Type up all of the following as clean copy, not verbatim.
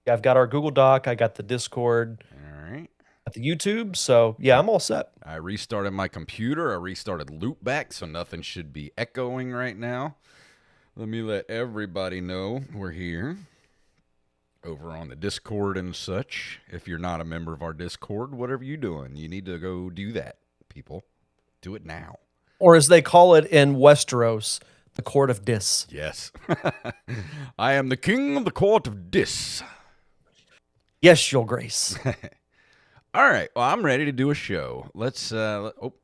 Yeah, I've got our Google Doc, I got the Discord, All right. got the YouTube. So yeah, I'm all set. I restarted my computer. I restarted Loopback, so nothing should be echoing right now. Let me let everybody know we're here over on the Discord and such. If you're not a member of our Discord, whatever you doing, you need to go do that, people. Do it now. Or as they call it in Westeros, the Court of Dis. Yes. I am the king of the court of Dis. Yes, your grace. All right. Well, I'm ready to do a show. Let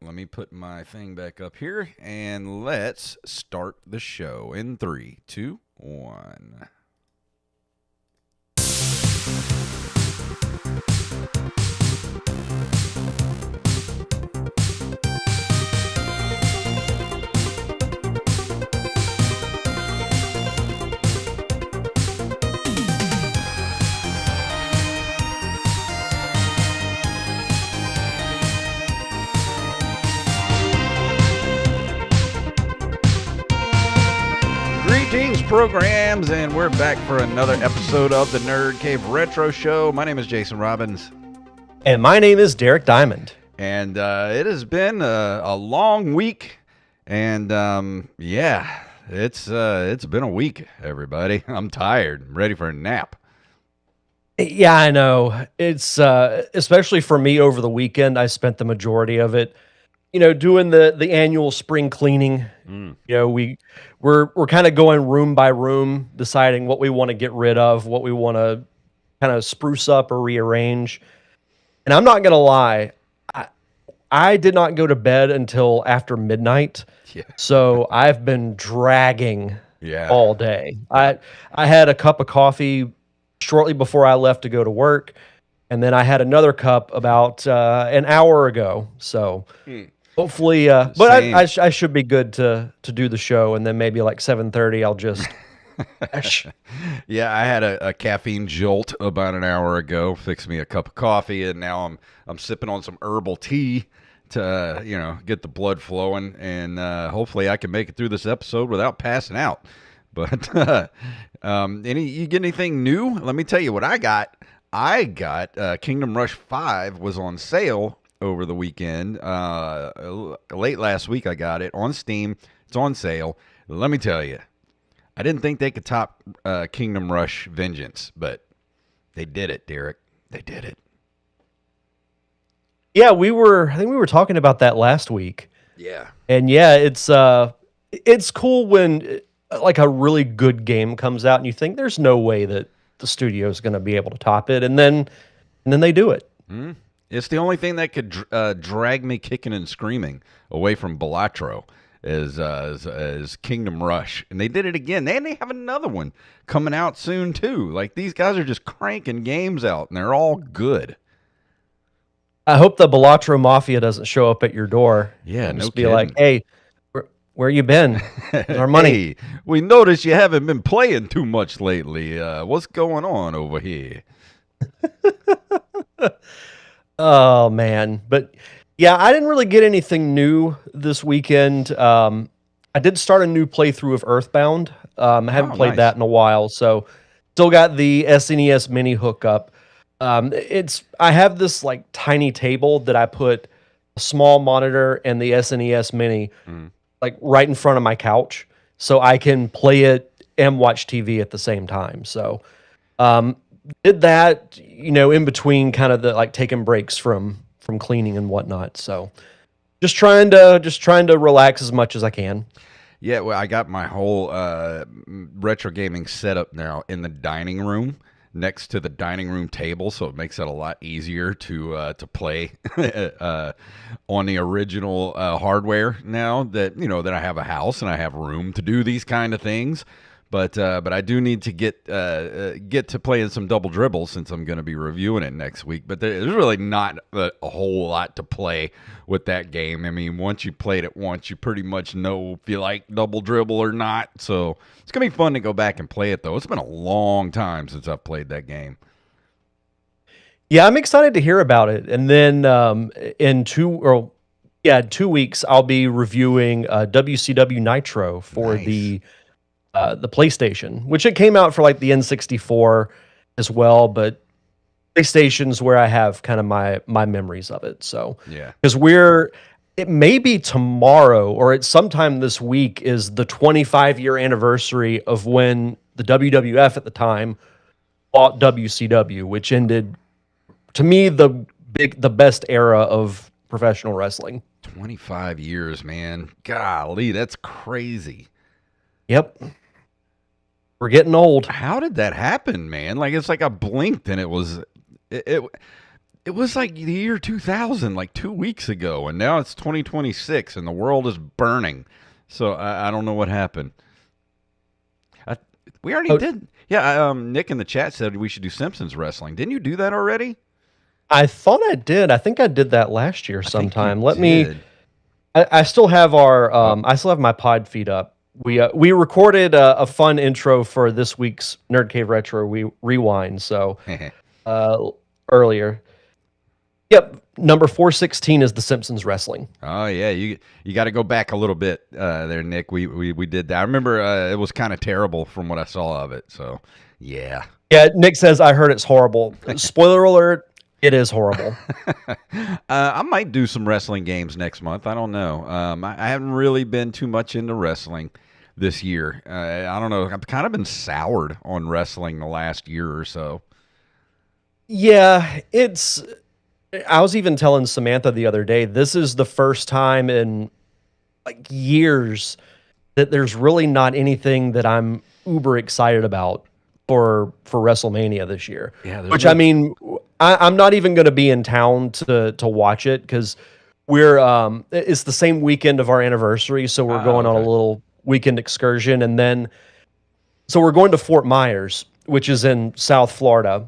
me put my thing back up here and let's start the show in 3, 2, 1. Greetings, programs, and we're back for another episode of the Nerd Cave Retro Show. My name is Jason Robbins. And my name is Derek Diamond. And it has been a long week. And it's been a week, everybody. I'm tired. I'm ready for a nap. Yeah, I know. It's especially for me over the weekend, I spent the majority of it, doing the annual spring cleaning. We're kind of going room by room, deciding what we want to get rid of, what we want to kind of spruce up or rearrange. And I'm not gonna lie, I did not go to bed until after midnight. Yeah. So I've been dragging Yeah. all day. I had a cup of coffee shortly before I left to go to work, and then I had another cup about an hour ago. So hopefully, but I should be good to do the show, and then maybe like 7:30, I'll just. Yeah, I had a caffeine jolt about an hour ago. Fixed me a cup of coffee, and now I'm sipping on some herbal tea to get the blood flowing, and hopefully I can make it through this episode without passing out. But you get anything new? Let me tell you what I got. I got Kingdom Rush 5 was on sale over the weekend. Late last week I got it on Steam. It's on sale. Let me tell you, I didn't think they could top Kingdom Rush Vengeance, but they did it, Derek. They did it. Yeah, I think we were talking about that last week. Yeah. And yeah, it's cool when like a really good game comes out and you think there's no way that the studio is going to be able to top it, and then they do it. It's the only thing that could drag me kicking and screaming away from Balatro as Kingdom Rush, and they did it again. They have another one coming out soon too. Like, these guys are just cranking games out, and they're all good. I hope the Balatro Mafia doesn't show up at your door. Yeah, and no just be kidding. like, hey, where you been? Where's our money? Hey, we noticed you haven't been playing too much lately. What's going on over here? Oh man, but yeah, I didn't really get anything new this weekend. I did start a new playthrough of Earthbound. I haven't played nice. that in a while, so still got the SNES Mini hookup. I have this like tiny table that I put a small monitor and the SNES Mini like right in front of my couch, so I can play it and watch TV at the same time. So did that, in between kind of the like taking breaks from cleaning and whatnot. So just trying to relax as much as I can. Yeah, well, I got my whole retro gaming setup now in the dining room next to the dining room table, so it makes it a lot easier to play on the original hardware now that that I have a house and I have room to do these kind of things. But I do need to get to playing some Double Dribble since I'm going to be reviewing it next week. But there's really not a whole lot to play with that game. I mean, once you played it once, you pretty much know if you like Double Dribble or not. So it's going to be fun to go back and play it, though. It's been a long time since I've played that game. Yeah, I'm excited to hear about it. And then in 2 weeks, I'll be reviewing WCW Nitro for Nice. the PlayStation, which it came out for like the N64. as well, but PlayStation's where I have kind of my memories of it. So Yeah. because it may be tomorrow or it's sometime this week is the 25-year anniversary of when the WWF at the time bought WCW, which ended to me the best era of professional wrestling. 25 years, man. Golly, that's crazy. Yep. We're getting old. How did that happen, man? Like it's like I blinked and it was like the year 2000, like 2 weeks ago, and now it's 2026 and the world is burning. So I don't know what happened. We already did. Yeah, Nick in the chat said we should do Simpsons wrestling. Didn't you do that already? I thought I did. I think I did that last year sometime. I still have I still have my pod feed up. We recorded a fun intro for this week's Nerd Cave Retro Rewind. So earlier. Yep, number 416 is The Simpsons Wrestling. Oh yeah, you got to go back a little bit there, Nick. We did that. I remember it was kind of terrible from what I saw of it. So yeah. Yeah, Nick says I heard it's horrible. Spoiler alert. It is horrible. I might do some wrestling games next month. I don't know. I haven't really been too much into wrestling this year. I don't know. I've kind of been soured on wrestling the last year or so. Yeah, I was even telling Samantha the other day, this is the first time in like years that there's really not anything that I'm uber excited about for WrestleMania this year. Yeah, which I mean, I'm not even going to be in town to watch it because it's the same weekend of our anniversary, so we're going on a little weekend excursion, and then so we're going to Fort Myers, which is in South Florida.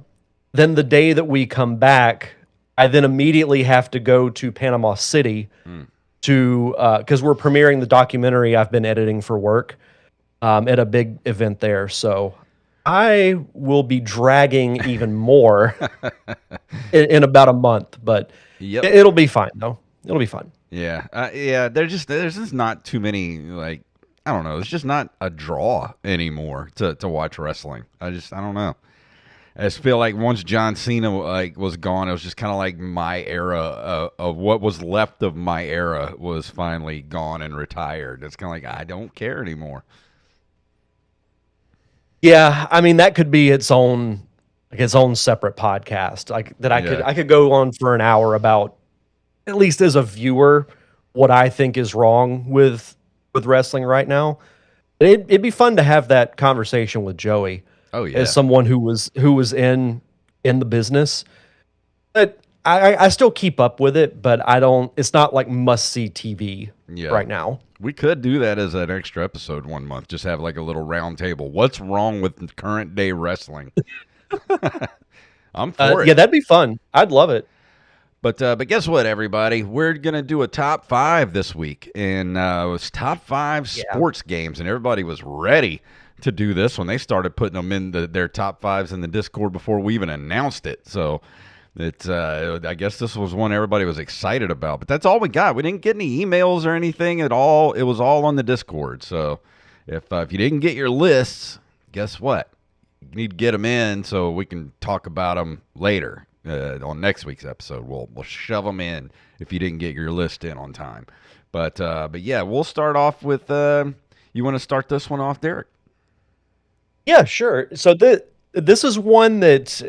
Then the day that we come back, I then immediately have to go to Panama City to because we're premiering the documentary I've been editing for work at a big event there. So I will be dragging even more in about a month, but it'll be fine though. It'll be fun. Yeah, yeah. There's just not too many, like, I don't know. It's just not a draw anymore to watch wrestling. I don't know. I just feel like once John Cena was gone, it was just kind of like my era of what was left of my era was finally gone and retired. It's kind of like I don't care anymore. Yeah, I mean that could be its own separate podcast. I could go on for an hour about, at least as a viewer, what I think is wrong with wrestling right now. It'd be fun to have that conversation with Joey. Oh yeah, as someone who was in the business. But I still keep up with it, but I don't. It's not like must see TV right now. We could do that as an extra episode one month. Just have like a little round table. What's wrong with current day wrestling? I'm for it. Yeah, that'd be fun. I'd love it. But guess what, everybody? We're gonna do a top 5 this week, and it was top 5 sports games, and everybody was ready to do this when they started putting them in their top 5s in the Discord before we even announced it. So it's I guess this was one everybody was excited about. But that's all we got. We didn't get any emails or anything at all. It was all on the Discord. So if you didn't get your lists, guess what? You need to get them in so we can talk about them later. On next week's episode, we'll shove them in if you didn't get your list in on time. But yeah, we'll start off with. You want to start this one off, Derek? Yeah, sure. So this is one that,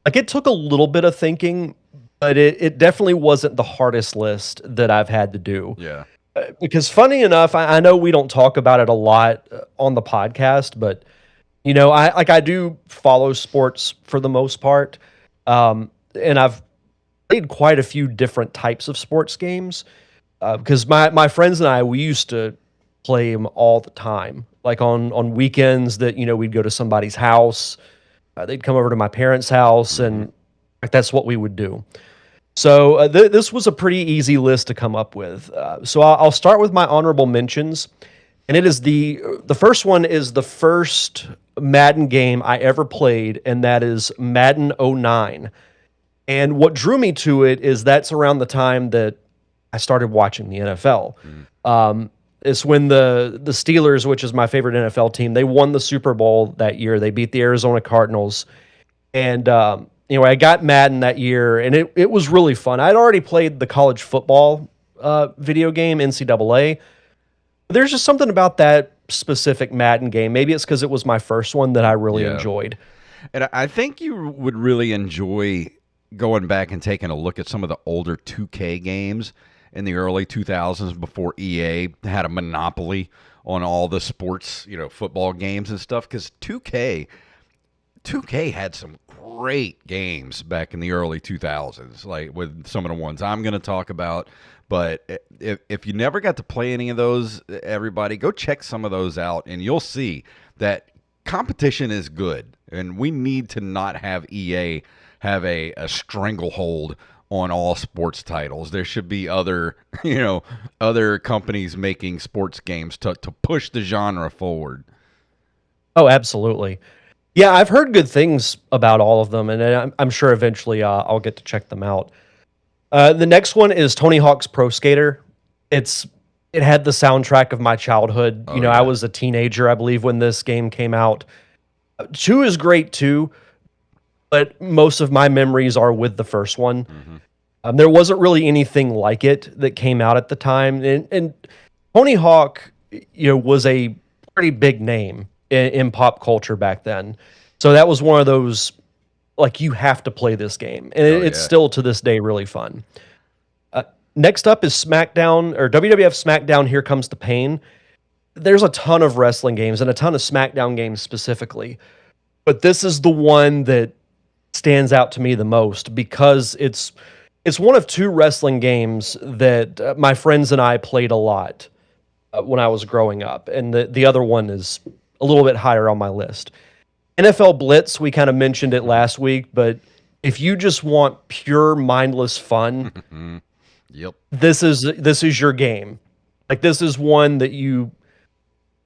like, it took a little bit of thinking, but it definitely wasn't the hardest list that I've had to do. Yeah. Because funny enough, I know we don't talk about it a lot on the podcast, but you know, I do follow sports for the most part. And I've played quite a few different types of sports games because my friends and I, we used to play them all the time. Like on weekends that, you know, we'd go to somebody's house, they'd come over to my parents' house, and like, that's what we would do. So this was a pretty easy list to come up with. So I'll start with my honorable mentions, and it is the first one is the first Madden game I ever played, and that is Madden 09. And what drew me to it is that's around the time that I started watching the NFL. It's when the Steelers, which is my favorite NFL team, they won the Super Bowl that year. They beat the Arizona Cardinals. And anyway, I got Madden that year, and it was really fun. I'd already played the college football video game, NCAA. There's just something about that specific Madden game. Maybe it's because it was my first one that I really Yeah. enjoyed. And I think you would really enjoy going back and taking a look at some of the older 2K games in the early 2000s before EA had a monopoly on all the sports, football games and stuff. Because 2K had some great games back in the early 2000s, like with some of the ones I'm going to talk about. But if you never got to play any of those, everybody, go check some of those out, and you'll see that competition is good. And we need to not have EA have a stranglehold on all sports titles. There should be other, other companies making sports games to push the genre forward. Oh, absolutely. Yeah, I've heard good things about all of them, and I'm sure eventually I'll get to check them out. The next one is Tony Hawk's Pro Skater. It had the soundtrack of my childhood. Oh, I yeah. was a teenager, I believe, when this game came out. 2 is great too, but most of my memories are with the first one. There wasn't really anything like it that came out at the time, and Tony Hawk, was a pretty big name in pop culture back then. So that was one of those, like, you have to play this game, and it's yeah. still to this day really fun. Next up is SmackDown, or WWF SmackDown Here Comes the Pain. There's a ton of wrestling games and a ton of SmackDown games specifically, but this is the one that stands out to me the most because it's one of 2 wrestling games that my friends and I played a lot when I was growing up, and the other one is a little bit higher on my list. NFL Blitz, we kind of mentioned it last week, but if you just want pure mindless fun, Yep. this is your game. Like, this is one that you,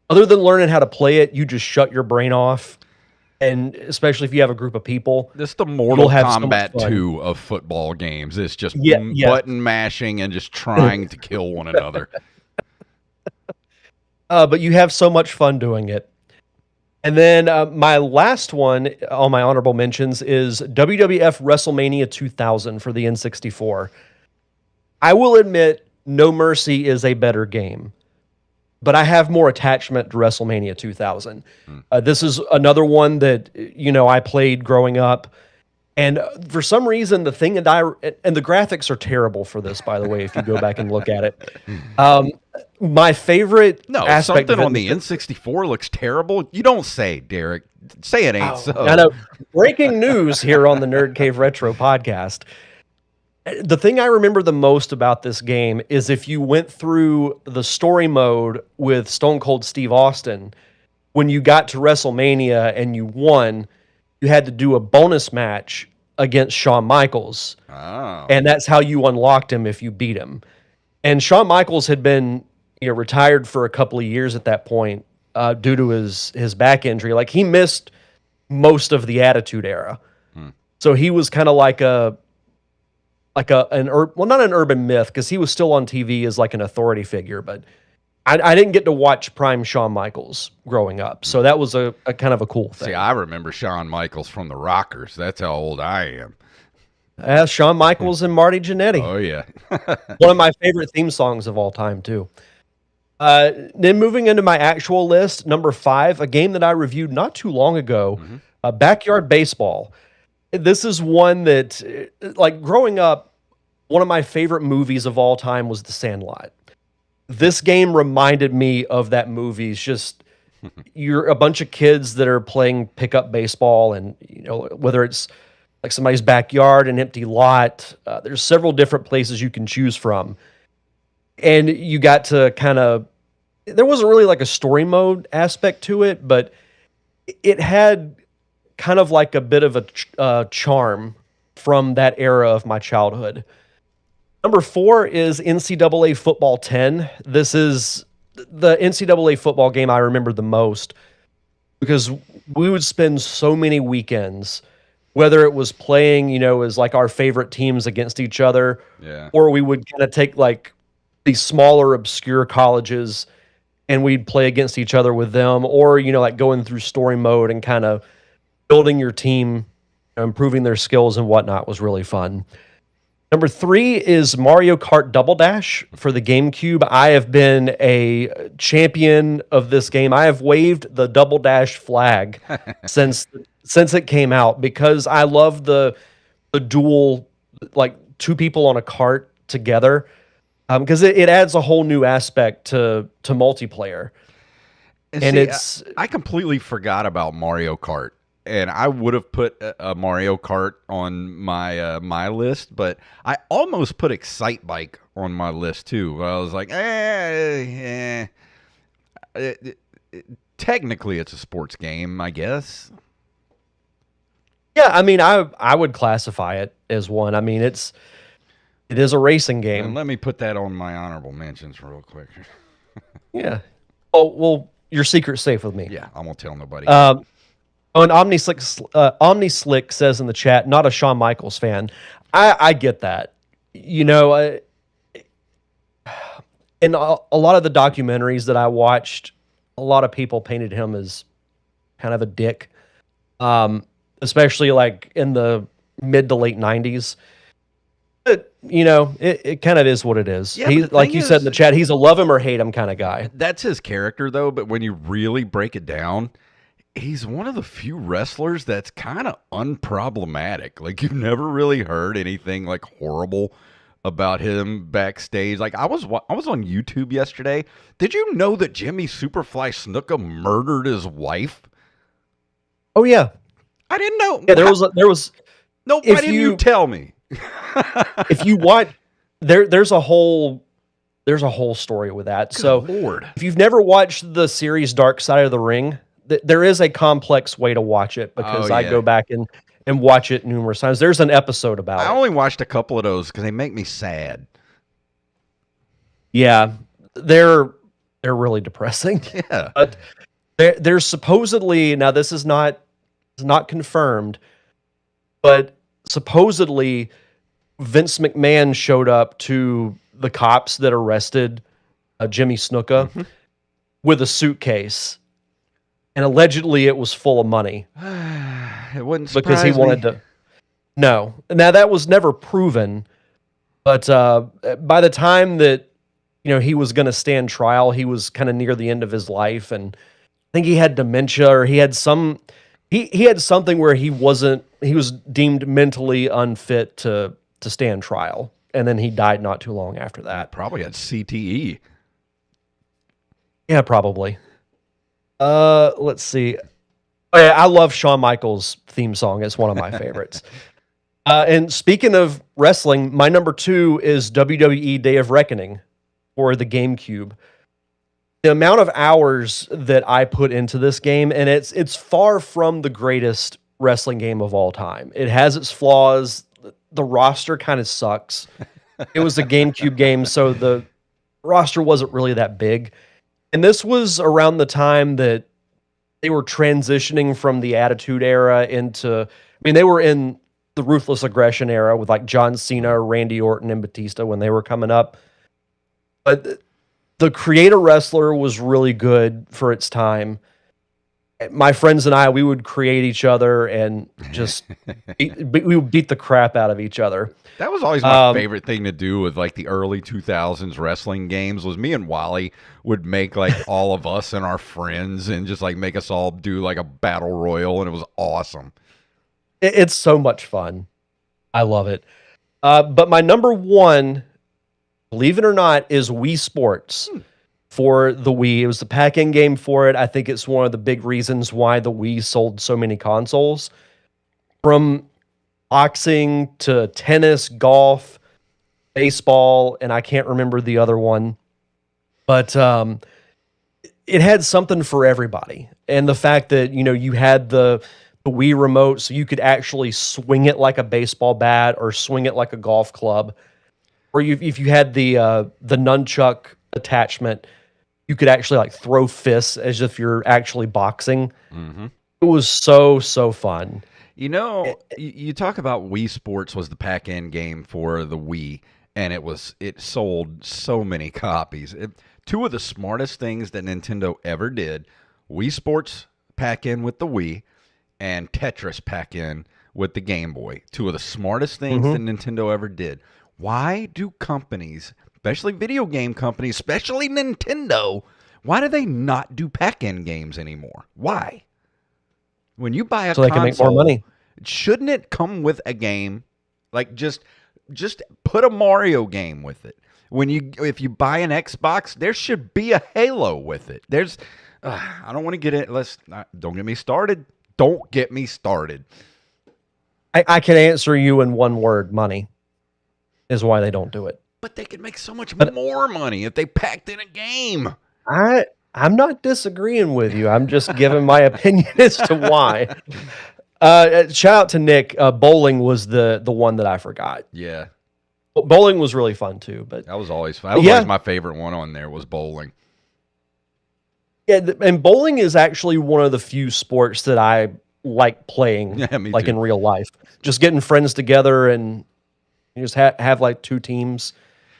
other than learning how to play it, you just shut your brain off. And especially if you have a group of people, This is the Mortal have so much Kombat fun. 2 of football games. It's just Yeah. button mashing and just trying to kill one another. But you have so much fun doing it. And then my last one on my honorable mentions is WWF WrestleMania 2000 for the N64. I will admit, No Mercy is a better game, but I have more attachment to WrestleMania 2000. This is another one that, I played growing up. And for some reason, the thing and the graphics are terrible for this, by the way, if you go back and look at it. My favorite No, aspect something of it, on the N64 looks terrible. You don't say, Derek. Say it ain't so. I know. Breaking news here on the Nerd Cave Retro podcast. The thing I remember the most about this game is if you went through the story mode with Stone Cold Steve Austin, when you got to WrestleMania and you won, you had to do a bonus match against Shawn Michaels. Oh. And that's how you unlocked him if you beat him. And Shawn Michaels had been retired for a couple of years at that point due to his back injury. Like, he missed most of the Attitude Era. So he was kind of like not an urban myth, because he was still on TV as like an authority figure, but I didn't get to watch prime Shawn Michaels growing up. So that was a kind of a cool thing. See, I remember Shawn Michaels from the Rockers. That's how old I am. Shawn Michaels and Marty Jannetty. Oh, yeah. One of my favorite theme songs of all time, too. Then moving into my actual list, number 5, a game that I reviewed not too long ago, Backyard Baseball. This is one that, like, growing up, one of my favorite movies of all time was The Sandlot. This game reminded me of that movie. It's just, you're a bunch of kids that are playing pickup baseball, and, whether it's like somebody's backyard, an empty lot, there's several different places you can choose from. And you got to there wasn't really like a story mode aspect to it, but it had kind of like a bit of a charm from that era of my childhood. Number 4 is NCAA Football 10. This is the NCAA football game I remember the most because we would spend so many weekends, whether it was playing, as like our favorite teams against each other, or we would kind of take like these smaller, obscure colleges and we'd play against each other with them, or, like going through story mode and kind of building your team improving their skills and whatnot was really fun. Number 3 is Mario Kart Double Dash for the GameCube. I have been a champion of this game. I have waved the Double Dash flag since it came out because I love the dual, like two people on a cart together, because it adds a whole new aspect to multiplayer. And see, I completely forgot about Mario Kart, and I would have put a Mario Kart on my my list, but I almost put Excite Bike on my list too. I was like, technically it's a sports game, I guess. Yeah, I mean, I would classify it as one. I mean, it is a racing game. And let me put that on my honorable mentions real quick. Yeah. Oh well, your secret's safe with me. Yeah, I won't tell nobody. And OmniSlick says in the chat, not a Shawn Michaels fan. I get that. You know, in a lot of the documentaries that I watched, a lot of people painted him as kind of a dick, especially like in the mid to late 90s. But, you know, it kind of is what it is. Yeah, He, like you said in the chat, he's a love him or hate him kind of guy. That's his character, though, but when you really break it down, he's one of the few wrestlers that's kind of unproblematic. Like, you've never really heard anything, like, horrible about him backstage. Like, I was on YouTube yesterday. Did you know that Jimmy Superfly Snuka murdered his wife? Oh, yeah. I didn't know. Yeah, there was... No, why didn't you tell me? If you watch, there's a whole story with that. Good so Lord. If you've never watched the series Dark Side of the Ring, there is a complex way to watch it because I go back and watch it numerous times. There's an episode about it. I only watched a couple of those because they make me sad. Yeah, they're really depressing. Yeah, but there's supposedly, now this is not confirmed, but supposedly Vince McMahon showed up to the cops that arrested Jimmy Snuka with a suitcase, and allegedly it was full of money. It wouldn't surprise because he wanted to. No, now that was never proven, but by the time that he was going to stand trial, he was kind of near the end of his life, and I think he had dementia or he had some. He had something where he was deemed mentally unfit to stand trial, and then he died not too long after that. Probably had CTE. Yeah, probably. Let's see. Oh, yeah, I love Shawn Michaels' theme song. It's one of my favorites. And speaking of wrestling, my number 2 is WWE Day of Reckoning for the GameCube. The amount of hours that I put into this game, and it's far from the greatest wrestling game of all time. It has its flaws. The roster kind of sucks. It was a GameCube game, so the roster wasn't really that big. And this was around the time that they were transitioning from the Attitude Era into, they were in the Ruthless Aggression era with like John Cena, Randy Orton, and Batista when they were coming up. But the Creator Wrestler was really good for its time. My friends and I, we would create each other and just we would beat the crap out of each other. That was always my favorite thing to do with like the early 2000s wrestling games was me and Wally would make like all of us and our friends and just like make us all do like a battle royal, and it was awesome. It's so much fun. I love it. But my number 1, believe it or not, is Wii Sports for the Wii. It was the pack-in game for it. I think it's one of the big reasons why the Wii sold so many consoles. From boxing to tennis, golf, baseball, and I can't remember the other one. But it had something for everybody. And the fact that, you had the Wii remote, so you could actually swing it like a baseball bat or swing it like a golf club. Or if you had the nunchuck attachment, you could actually like throw fists as if you're actually boxing. Mm-hmm. It was so fun. You talk about Wii Sports was the pack-in game for the Wii, and it sold so many copies. Two of the smartest things that Nintendo ever did: Wii Sports pack-in with the Wii, and Tetris pack-in with the Game Boy. Two of the smartest things that Nintendo ever did. Why do companies, especially video game companies, especially Nintendo, why do they not do pack-in games anymore? Why? When you buy a So they can make more money. shouldn't it come with a game? Like just put a Mario game with it. If you buy an Xbox, there should be a Halo with it. I don't want to get it. Don't get me started. Don't get me started. I can answer you in one word: money is why they don't do it. But they could make so much more money if they packed in a game. I'm not disagreeing with you. I'm just giving my opinion as to why. Shout out to Nick. Bowling was the one that I forgot. Yeah. Bowling was really fun too, but that was always fun. That was always my favorite one on there was bowling. Yeah, and bowling is actually one of the few sports that I like playing, like in real life. Just getting friends together and you just have like two teams.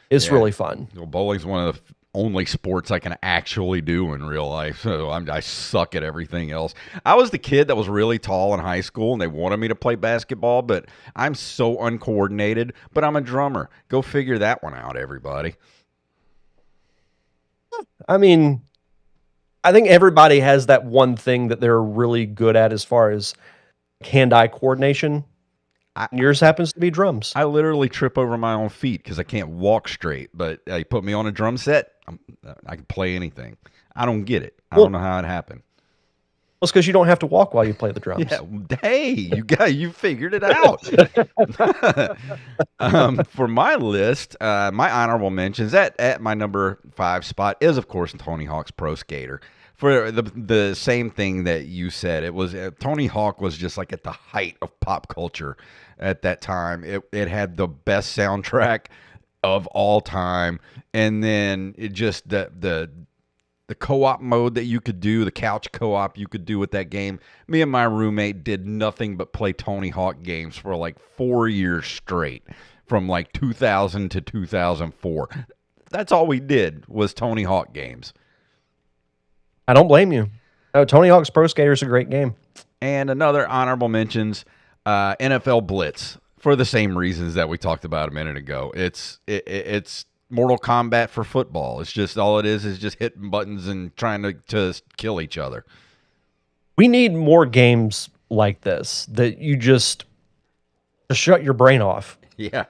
It's really fun. Well, bowling's one of the only sports I can actually do in real life. So I suck at everything else. I was the kid that was really tall in high school, and they wanted me to play basketball, but I'm so uncoordinated. But I'm a drummer. Go figure that one out, everybody. I mean, I think everybody has that one thing that they're really good at as far as hand-eye coordination. Yours happens to be drums. I literally trip over my own feet because I can't walk straight. But you put me on a drum set, I can play anything. I don't get it. I don't know how it happened. Well, it's because you don't have to walk while you play the drums. Yeah, hey, you figured it out. For my list, my honorable mentions at my number 5 spot is of course Tony Hawk's Pro Skater. For the same thing that you said, it was Tony Hawk was just like at the height of pop culture at that time. It had the best soundtrack of all time, and then it just the co-op mode that you could do, the couch co-op you could do with that game. Me and my roommate did nothing but play Tony Hawk games for like 4 years straight, from like 2000 to 2004. That's all we did was Tony Hawk games. I don't blame you. No, Tony Hawk's Pro Skater is a great game. And another honorable mentions, NFL Blitz, for the same reasons that we talked about a minute ago. It's Mortal Kombat for football. It's just all it is just hitting buttons and trying to kill each other. We need more games like this that you just shut your brain off. Yeah.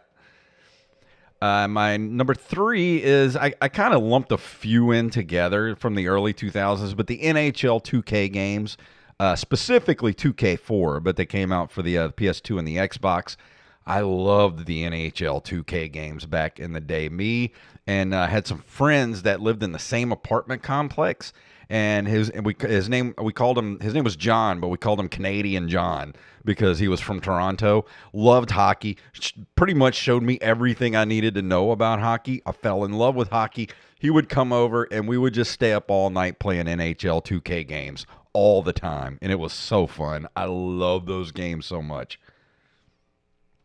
My number 3 is I kind of lumped a few in together from the early 2000s, but the NHL 2K games, specifically 2K4, but they came out for the PS2 and the Xbox. I loved the NHL 2K games back in the day. Me and had some friends that lived in the same apartment complex, and his name was John, but we called him Canadian John because he was from Toronto. Loved hockey. Pretty much showed me everything I needed to know about hockey. I fell in love with hockey. He would come over and we would just stay up all night playing NHL 2K games all the time, and it was so fun. I love those games so much.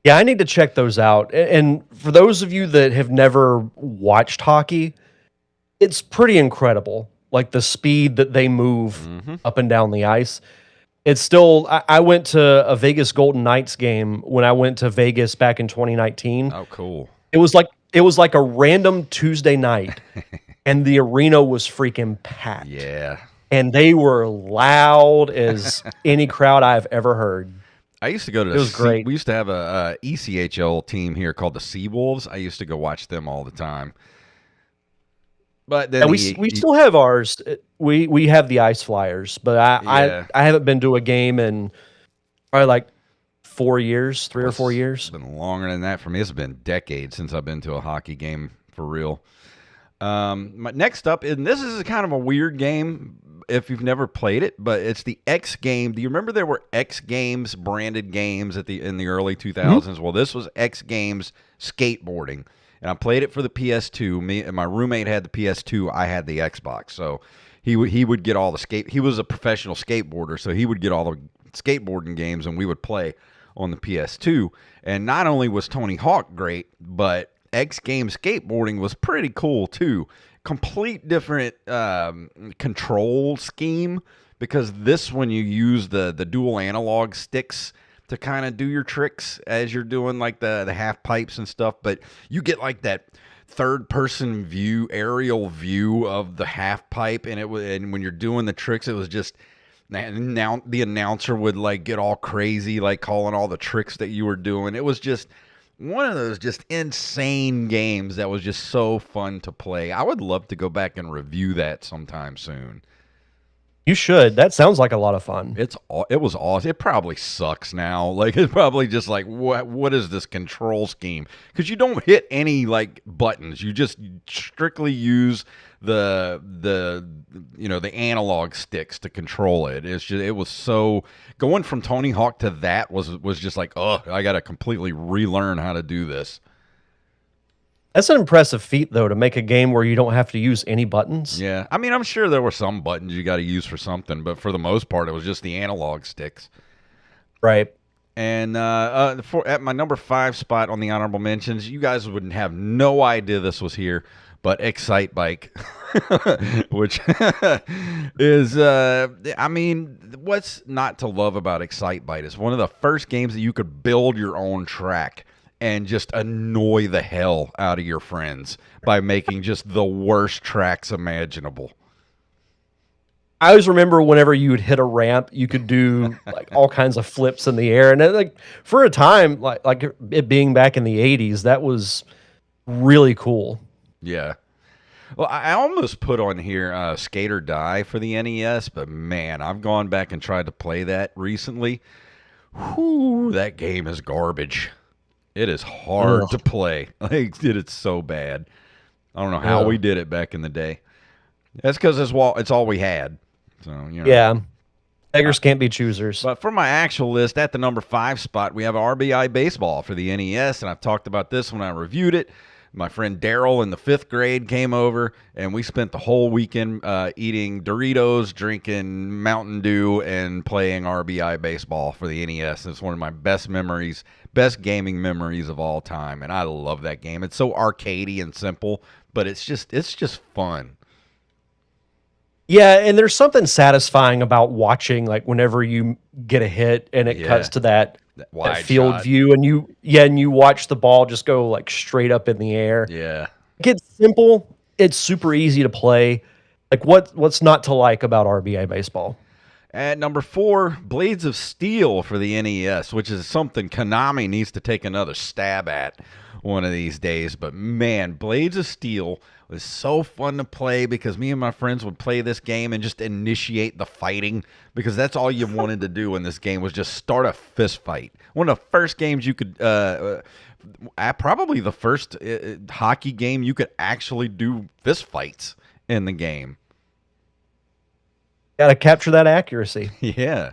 Yeah, I need to check those out. And for those of you that have never watched hockey, it's pretty incredible. Like the speed that they move up and down the ice. It's still, I went to a Vegas Golden Knights game when I went to Vegas back in 2019. Oh, cool. It was like a random Tuesday night and the arena was freaking packed. Yeah. And they were loud as any crowd I've ever heard. I used to go to. It was great. We used to have a ECHL team here called the Seawolves. I used to go watch them all the time. But then we still have ours. We have the Ice Flyers, but I haven't been to a game in probably like 4 years, 3 or 4 years. It's been longer than that for me. It's been decades since I've been to a hockey game for real. Next up, and this is kind of a weird game if you've never played it, but it's the X game. Do you remember there were X Games branded games in the early 2000s? Mm-hmm. Well, this was X Games skateboarding, and I played it for the PS2. Me and my roommate had the PS2. I had the Xbox, so he would get all the skate. He was a professional skateboarder, so he would get all the skateboarding games, and we would play on the PS2. And not only was Tony Hawk great, but X Games skateboarding was pretty cool too. Complete different control scheme, because this one you use the dual analog sticks to kind of do your tricks as you're doing like the half pipes and stuff, but you get like that third person view, aerial view of the half pipe, and and when you're doing the tricks, it was just now the announcer would like get all crazy, like calling all the tricks that you were doing. It was just one of those just insane games that was just so fun to play. I would love to go back and review that sometime soon. You should. That sounds like a lot of fun. It was awesome. It probably sucks now. Like, it's probably just like, what is this control scheme? Because you don't hit any like buttons. You just strictly use the analog sticks to control it. It was so, going from Tony Hawk to that was just like, oh, I got to completely relearn how to do this. That's an impressive feat, though, to make a game where you don't have to use any buttons. Yeah. I mean, I'm sure there were some buttons you got to use for something, but for the most part, it was just the analog sticks. Right. And at my number 5 spot on the honorable mentions, you guys would have no idea this was here, but Excite Bike, which is, I mean, what's not to love about Excite Bike? It's one of the first games that you could build your own track and just annoy the hell out of your friends by making just the worst tracks imaginable. I always remember whenever you would hit a ramp, you could do like all kinds of flips in the air, and like for a time, like it being back in the '80s, that was really cool. Yeah. Well, I almost put on here Skate or Die for the NES, but man, I've gone back and tried to play that recently. Whew, that game is garbage. It is hard to play. Like, it's so bad. I don't know how we did it back in the day. That's because it's all we had. So, you know. Yeah. Beggars can't be choosers. But for my actual list, at the number 5 spot, we have RBI Baseball for the NES, and I've talked about this when I reviewed it. My friend Daryl in the 5th grade came over, and we spent the whole weekend eating Doritos, drinking Mountain Dew, and playing RBI Baseball for the NES. It's one of my best gaming memories of all time, and I love that game. It's so arcadey and simple, but it's just fun. Yeah, and there's something satisfying about watching, like whenever you get a hit and it cuts to that field shot view, and you watch the ball just go like straight up in the air. Yeah. It's simple. It's super easy to play. Like what's not to like about RBI Baseball? At number 4, Blades of Steel for the NES, which is something Konami needs to take another stab at one of these days. But man, Blades of Steel was so fun to play because me and my friends would play this game and just initiate the fighting, because that's all you wanted to do in this game was just start a fist fight. One of the first games you could, probably the first hockey game you could actually do fist fights in the game. Got to capture that accuracy. Yeah.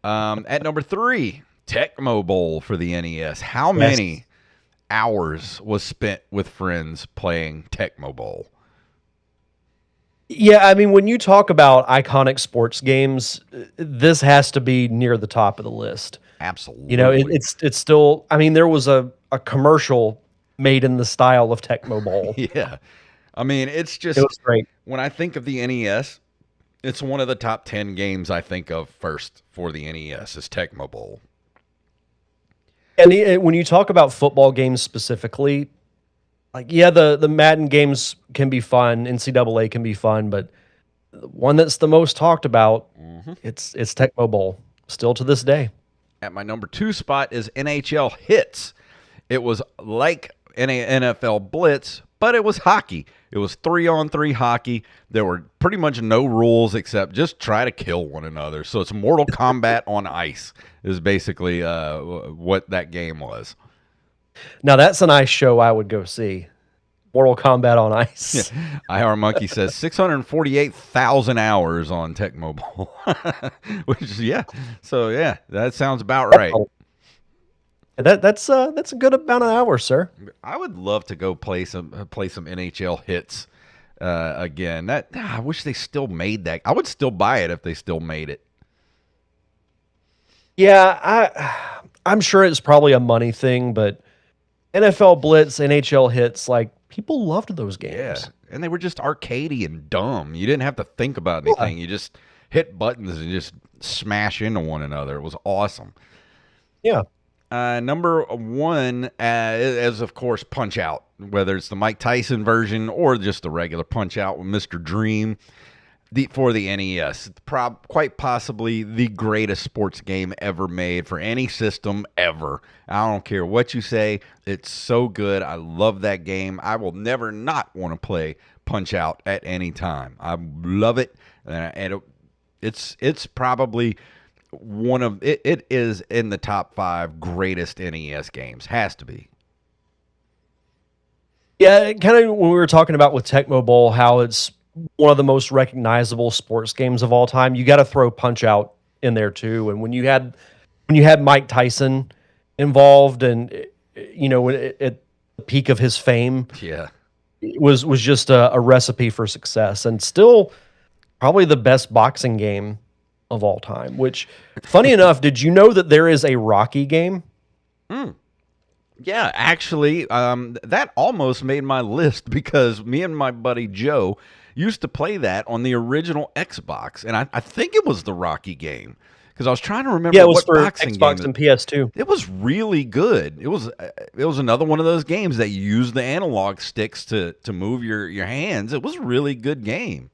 At number 3, Tecmo Bowl for the NES. How many hours was spent with friends playing Tecmo Bowl? Yeah, I mean, when you talk about iconic sports games, this has to be near the top of the list. Absolutely. You know, it's still, I mean, there was a commercial made in the style of Tecmo Bowl. Yeah. I mean, it was great. When I think of the NES, it's one of the top 10 games I think of first for the NES is Tecmo Bowl. And when you talk about football games specifically, like, yeah, the Madden games can be fun, NCAA can be fun, but the one that's the most talked about, it's Tecmo Bowl, still to this day. At my number 2 spot is NHL Hits. It was like NFL Blitz, but it was hockey. It was 3-on-3 hockey. There were pretty much no rules except just try to kill one another. So it's Mortal Kombat on ice is basically what that game was. Now that's a nice show I would go see. Mortal Kombat on ice. Yeah. IR Monkey says 648,000 hours on Tecmo Bowl. Which, yeah. So, yeah, that sounds about right. That's a good amount of hours, sir. I would love to go play some NHL Hits again. I wish they still made that. I would still buy it if they still made it. Yeah, I'm sure it's probably a money thing, but NFL Blitz, NHL Hits, like, people loved those games. Yeah, and they were just arcadey and dumb. You didn't have to think about anything. You just hit buttons and just smash into one another. It was awesome. Yeah. Number one is, of course, Punch Out, whether it's the Mike Tyson version or just the regular Punch Out with Mr. Dream for the NES. Quite possibly the greatest sports game ever made for any system ever. I don't care what you say. It's so good. I love that game. I will never not want to play Punch Out at any time. I love it. And it's probably it is in the top 5 greatest NES games. Has to be. Yeah, kind of when we were talking about with Tecmo Bowl, how it's one of the most recognizable sports games of all time. You got to throw Punch Out in there too. And when you had Mike Tyson involved, and at the peak of his fame, yeah, it was just a recipe for success, and still probably the best boxing game of all time. Which, funny enough, did you know that there is a Rocky game? Yeah, actually, that almost made my list because me and my buddy Joe used to play that on the original Xbox, and I think it was the Rocky game because I was trying to remember. Yeah, it was what for boxing Xbox game and PS2. It was really good. It was another one of those games that you use the analog sticks to move your hands. It was a really good game.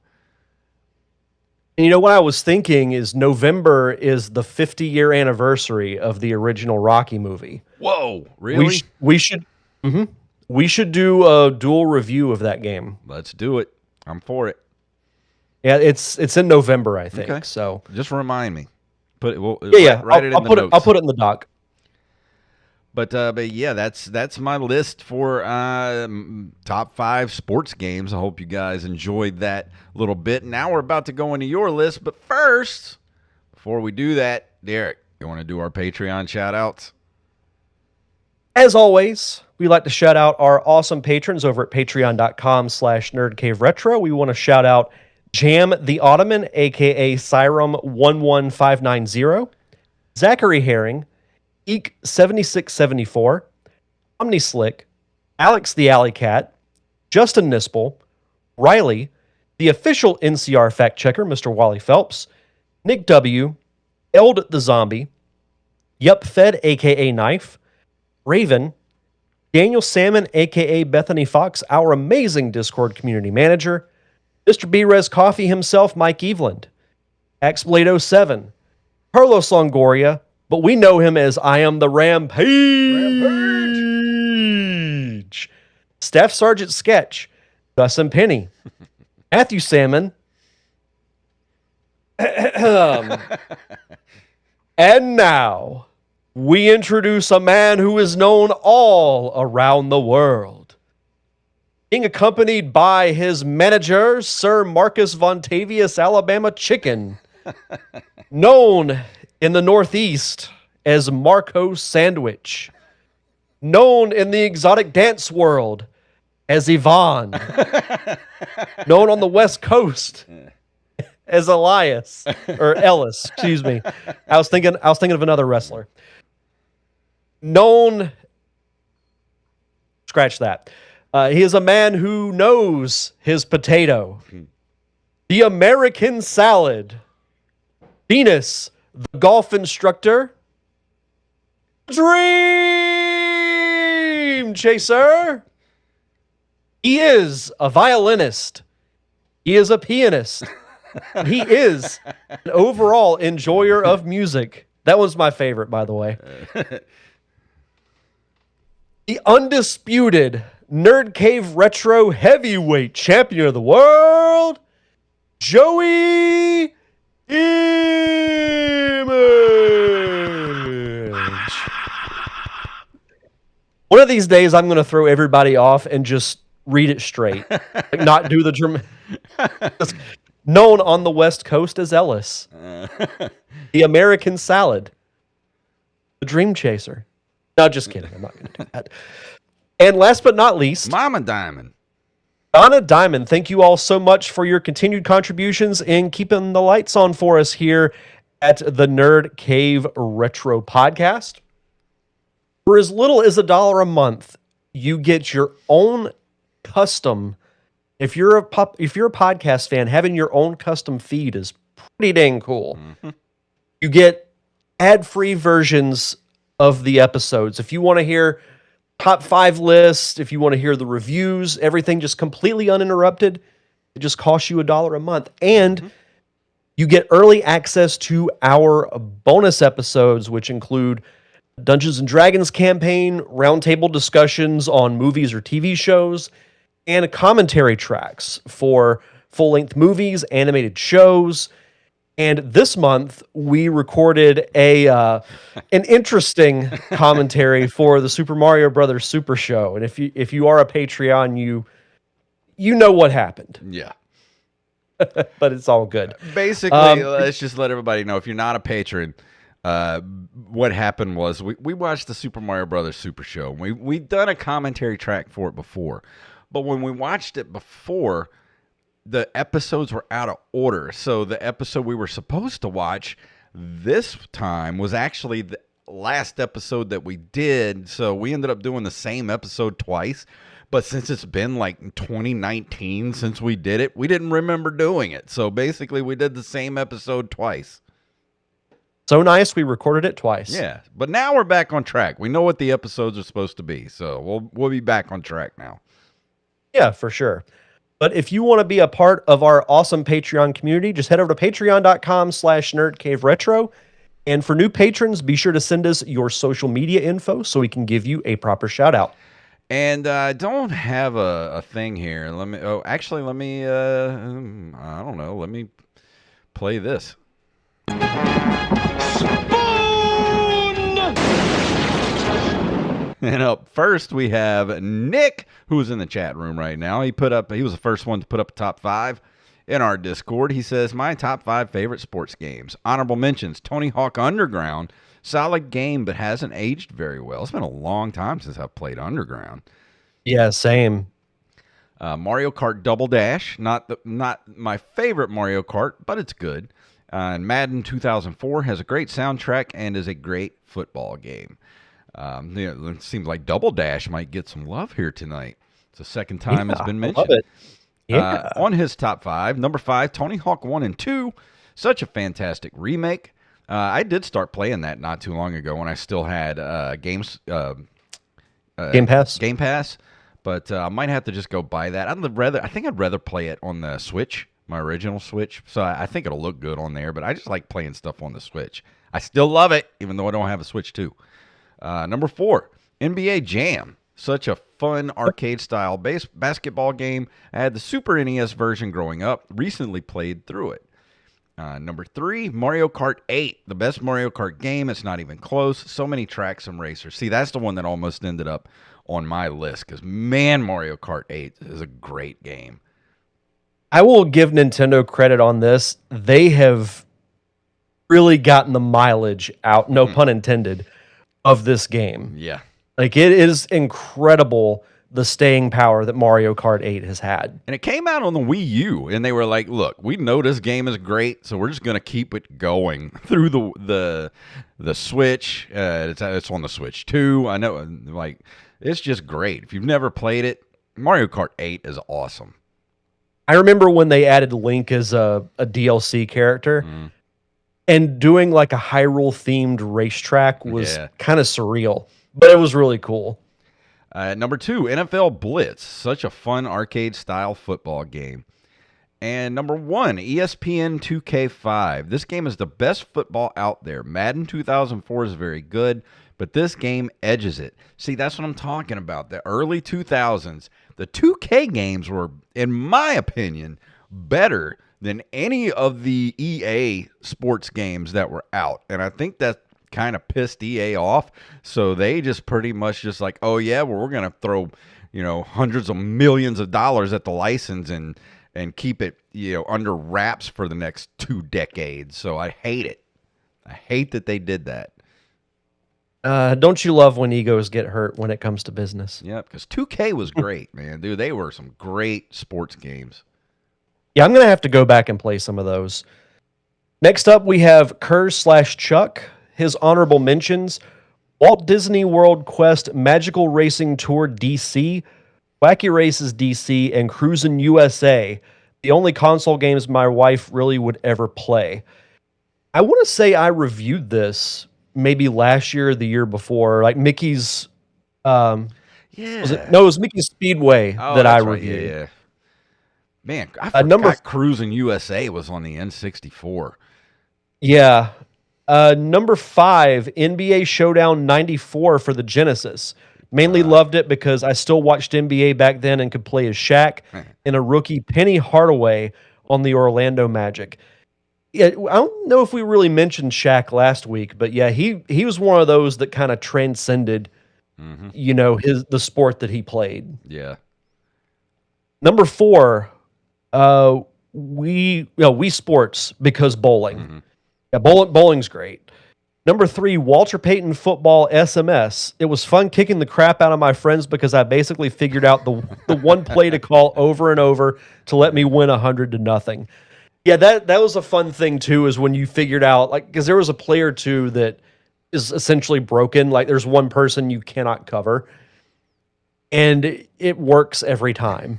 And what I was thinking is November is the 50-year anniversary of the original Rocky movie. Whoa, really? We should do a dual review of that game. Let's do it. I'm for it. Yeah, it's in November, I think. Okay. So just remind me. Write it I'll in the notes. I'll put it in the doc. But yeah, that's my list for top 5 sports games. I hope you guys enjoyed that little bit. Now we're about to go into your list, but first, before we do that, Derek, you want to do our Patreon shout-outs? As always, we like to shout out our awesome patrons over at patreon.com/nerdcaveretro. We want to shout out Jam the Ottoman, a.k.a. Cyrum11590, Zachary Herring, Eek7674, OmniSlick, Alex the Alley Cat, Justin Nispel, Riley, the official NCR fact checker, Mr. Wally Phelps, Nick W., Eld the Zombie, Yup Fed, a.k.a. Knife, Raven, Daniel Salmon, a.k.a. Bethany Fox, our amazing Discord community manager, Mr. B-Res Coffee himself, Mike Eveland, Axblade07, Carlos Longoria, but we know him as I Am the Rampage. Staff Sergeant Sketch, Gus and Penny, Matthew Salmon, and now we introduce a man who is known all around the world. Being accompanied by his manager, Sir Marcus Vontavious Alabama Chicken, known in the Northeast as Marco Sandwich, known in the exotic dance world as Yvonne, known on the West Coast as Elias, or Ellis, excuse me. I was thinking of another wrestler. Scratch that. He is a man who knows his potato. The American Salad. Venus, the golf instructor. Dream Chaser. He is a violinist. He is a pianist. He is an overall enjoyer of music. That was my favorite, by the way. The undisputed Nerd Cave Retro Heavyweight Champion of the World, Joey Image. One of these days, I'm going to throw everybody off and just read it straight. Like, not do the drum. Known on the West Coast as Ellis. The American Salad. The Dream Chaser. No, just kidding. I'm not going to do that. And last but not least, Mama Diamond. Donna Diamond, thank you all so much for your continued contributions in keeping the lights on for us here at the Nerd Cave Retro Podcast. For as little as $1 a month, you get your own custom. If you're a podcast fan, having your own custom feed is pretty dang cool. Mm-hmm. You get ad-free versions of the episodes. If you want to hear top 5 lists, if you want to hear the reviews, everything just completely uninterrupted, it just costs you $1 a month. And you get early access to our bonus episodes, which include Dungeons and Dragons campaign, roundtable discussions on movies or TV shows, and commentary tracks for full-length movies, animated shows. And this month we recorded an interesting commentary for the Super Mario Brothers Super Show. And if you are a Patreon, you know what happened. Yeah. But it's all good. Basically, let's just let everybody know, if you're not a patron, what happened was we watched the Super Mario Brothers Super Show. We'd done a commentary track for it before, but when we watched it before, the episodes were out of order. So the episode we were supposed to watch this time was actually the last episode that we did. So we ended up doing the same episode twice. But since it's been like 2019 since we did it, we didn't remember doing it. So basically, we did the same episode twice. So nice, we recorded it twice. Yeah, but now we're back on track. We know what the episodes are supposed to be, so we'll be back on track now. Yeah, for sure. But if you want to be a part of our awesome Patreon community, just head over to patreon.com/nerdcaveretro. And for new patrons, be sure to send us your social media info so we can give you a proper shout out. And I don't have a thing here. Let me I don't know. Let me play this. And up first, we have Nick, who's in the chat room right now. He was the first one to put up a top 5 in our Discord. He says, my top 5 favorite sports games. Honorable mentions, Tony Hawk Underground. Solid game, but hasn't aged very well. It's been a long time since I've played Underground. Yeah, same. Mario Kart Double Dash. Not my favorite Mario Kart, but it's good. And Madden 2004 has a great soundtrack and is a great football game. It seems like Double Dash might get some love here tonight. It's the second time it's been mentioned. I love it. Yeah. On his top 5, number 5, Tony Hawk 1 and 2. Such a fantastic remake. I did start playing that not too long ago when I still had Game Pass. Game Pass, but I might have to just go buy that. I think I'd rather play it on the Switch, my original Switch. So I think it'll look good on there. But I just like playing stuff on the Switch. I still love it, even though I don't have a Switch 2. Number 4, NBA Jam. Such a fun arcade-style basketball game. I had the Super NES version growing up. Recently played through it. Number 3, Mario Kart 8. The best Mario Kart game. It's not even close. So many tracks and racers. See, that's the one that almost ended up on my list. Because, man, Mario Kart 8 is a great game. I will give Nintendo credit on this. They have really gotten the mileage out, no pun intended, of this game. Yeah. Like, it is incredible, the staying power that Mario Kart 8 has had. And it came out on the Wii U, and they were like, look, we know this game is great, so we're just going to keep it going through the Switch. It's on the Switch too. I know, like, it's just great. If you've never played it, Mario Kart 8 is awesome. I remember when they added Link as a DLC character, and doing like a Hyrule-themed racetrack was kind of surreal, but it was really cool. Number 2, NFL Blitz. Such a fun arcade-style football game. And number 1, ESPN 2K5. This game is the best football out there. Madden 2004 is very good, but this game edges it. See, that's what I'm talking about. The early 2000s, the 2K games were, in my opinion, better than any of the EA sports games that were out. And I think that kind of pissed EA off, so they just pretty much just like, oh yeah, well, we're gonna throw hundreds of millions of dollars at the license and keep it under wraps for the next 2 decades. So I hate it. I hate that they did that. Don't you love when egos get hurt when it comes to business? Yeah, because 2K was great, man, dude. They were some great sports games. Yeah, I'm gonna have to go back and play some of those. Next up, we have Kurz/Chuck. His honorable mentions: Walt Disney World Quest Magical Racing Tour DC, Wacky Races DC, and Cruisin' USA, the only console games my wife really would ever play. I want to say I reviewed this maybe last year or the year before. Like Mickey's, Yeah. it was Mickey's Speedway Oh, that I that's right. reviewed. Yeah. Man, I Number forgot Cruising USA was on the N64. Yeah. Number 5, NBA Showdown 94 for the Genesis. Mainly loved it because I still watched NBA back then and could play as Shaq and a rookie Penny Hardaway on the Orlando Magic. Yeah, I don't know if we really mentioned Shaq last week, but yeah, he was one of those that kind of transcended, the sport that he played. Yeah. Number 4, we Sports because bowling. Yeah, bowling's great. Number 3, Walter Payton Football SMS. It was fun kicking the crap out of my friends because I basically figured out the one play to call over and over to let me win 100-0. Yeah, that was a fun thing too, is when you figured out, like, because there was a play or two that is essentially broken. Like there's one person you cannot cover. And it works every time.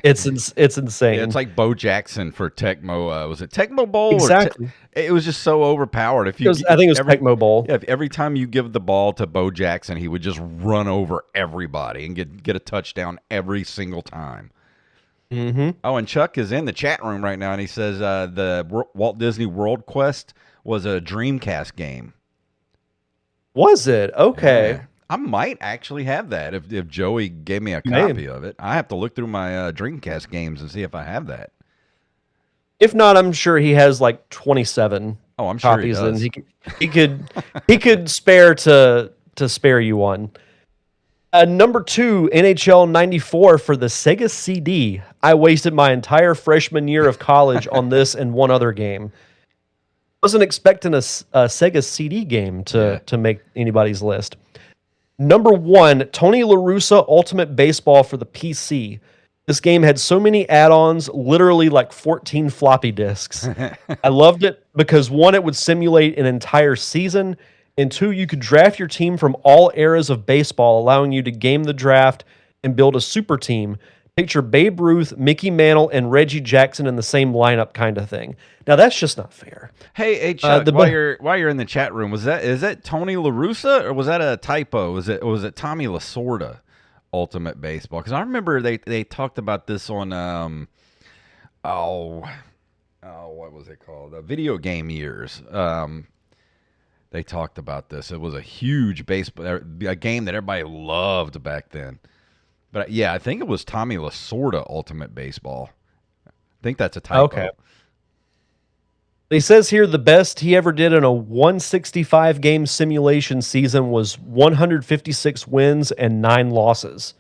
It's insane. Yeah, it's like Bo Jackson for Tecmo. Was it Tecmo Bowl? Exactly. It was just so overpowered. I think it was Tecmo Bowl. Yeah, if every time you give the ball to Bo Jackson, he would just run over everybody and get a touchdown every single time. Mm-hmm. Oh, and Chuck is in the chat room right now, and he says the Walt Disney World Quest was a Dreamcast game. Was it? Okay. Yeah. I might actually have that if Joey gave me a copy of it. I have to look through my Dreamcast games and see if I have that. If not, I'm sure he has like 27 Oh, I'm sure he copies, does. and he could spare to spare you one. Number 2, NHL 94 for the Sega CD. I wasted my entire freshman year of college on this and one other game. Wasn't expecting a Sega CD game to make anybody's list. Number 1, Tony La Russa Ultimate Baseball for the PC. This game had so many add-ons, literally like 14 floppy disks. I loved it because 1, it would simulate an entire season, and 2, you could draft your team from all eras of baseball, allowing you to game the draft and build a super team. Picture Babe Ruth, Mickey Mantle, and Reggie Jackson in the same lineup kind of thing. Now, that's just not fair. Hey, Chuck, while you're in the chat room, is that Tony La Russa, or was that a typo? Was it Tommy Lasorda Ultimate Baseball? Because I remember they talked about this on what was it called? Video Game Years. They talked about this. It was a huge a game that everybody loved back then. But yeah, I think it was Tommy Lasorda Ultimate Baseball. I think that's a typo. Okay. He says here the best he ever did in a 165 game simulation season was 156 wins and 9 losses.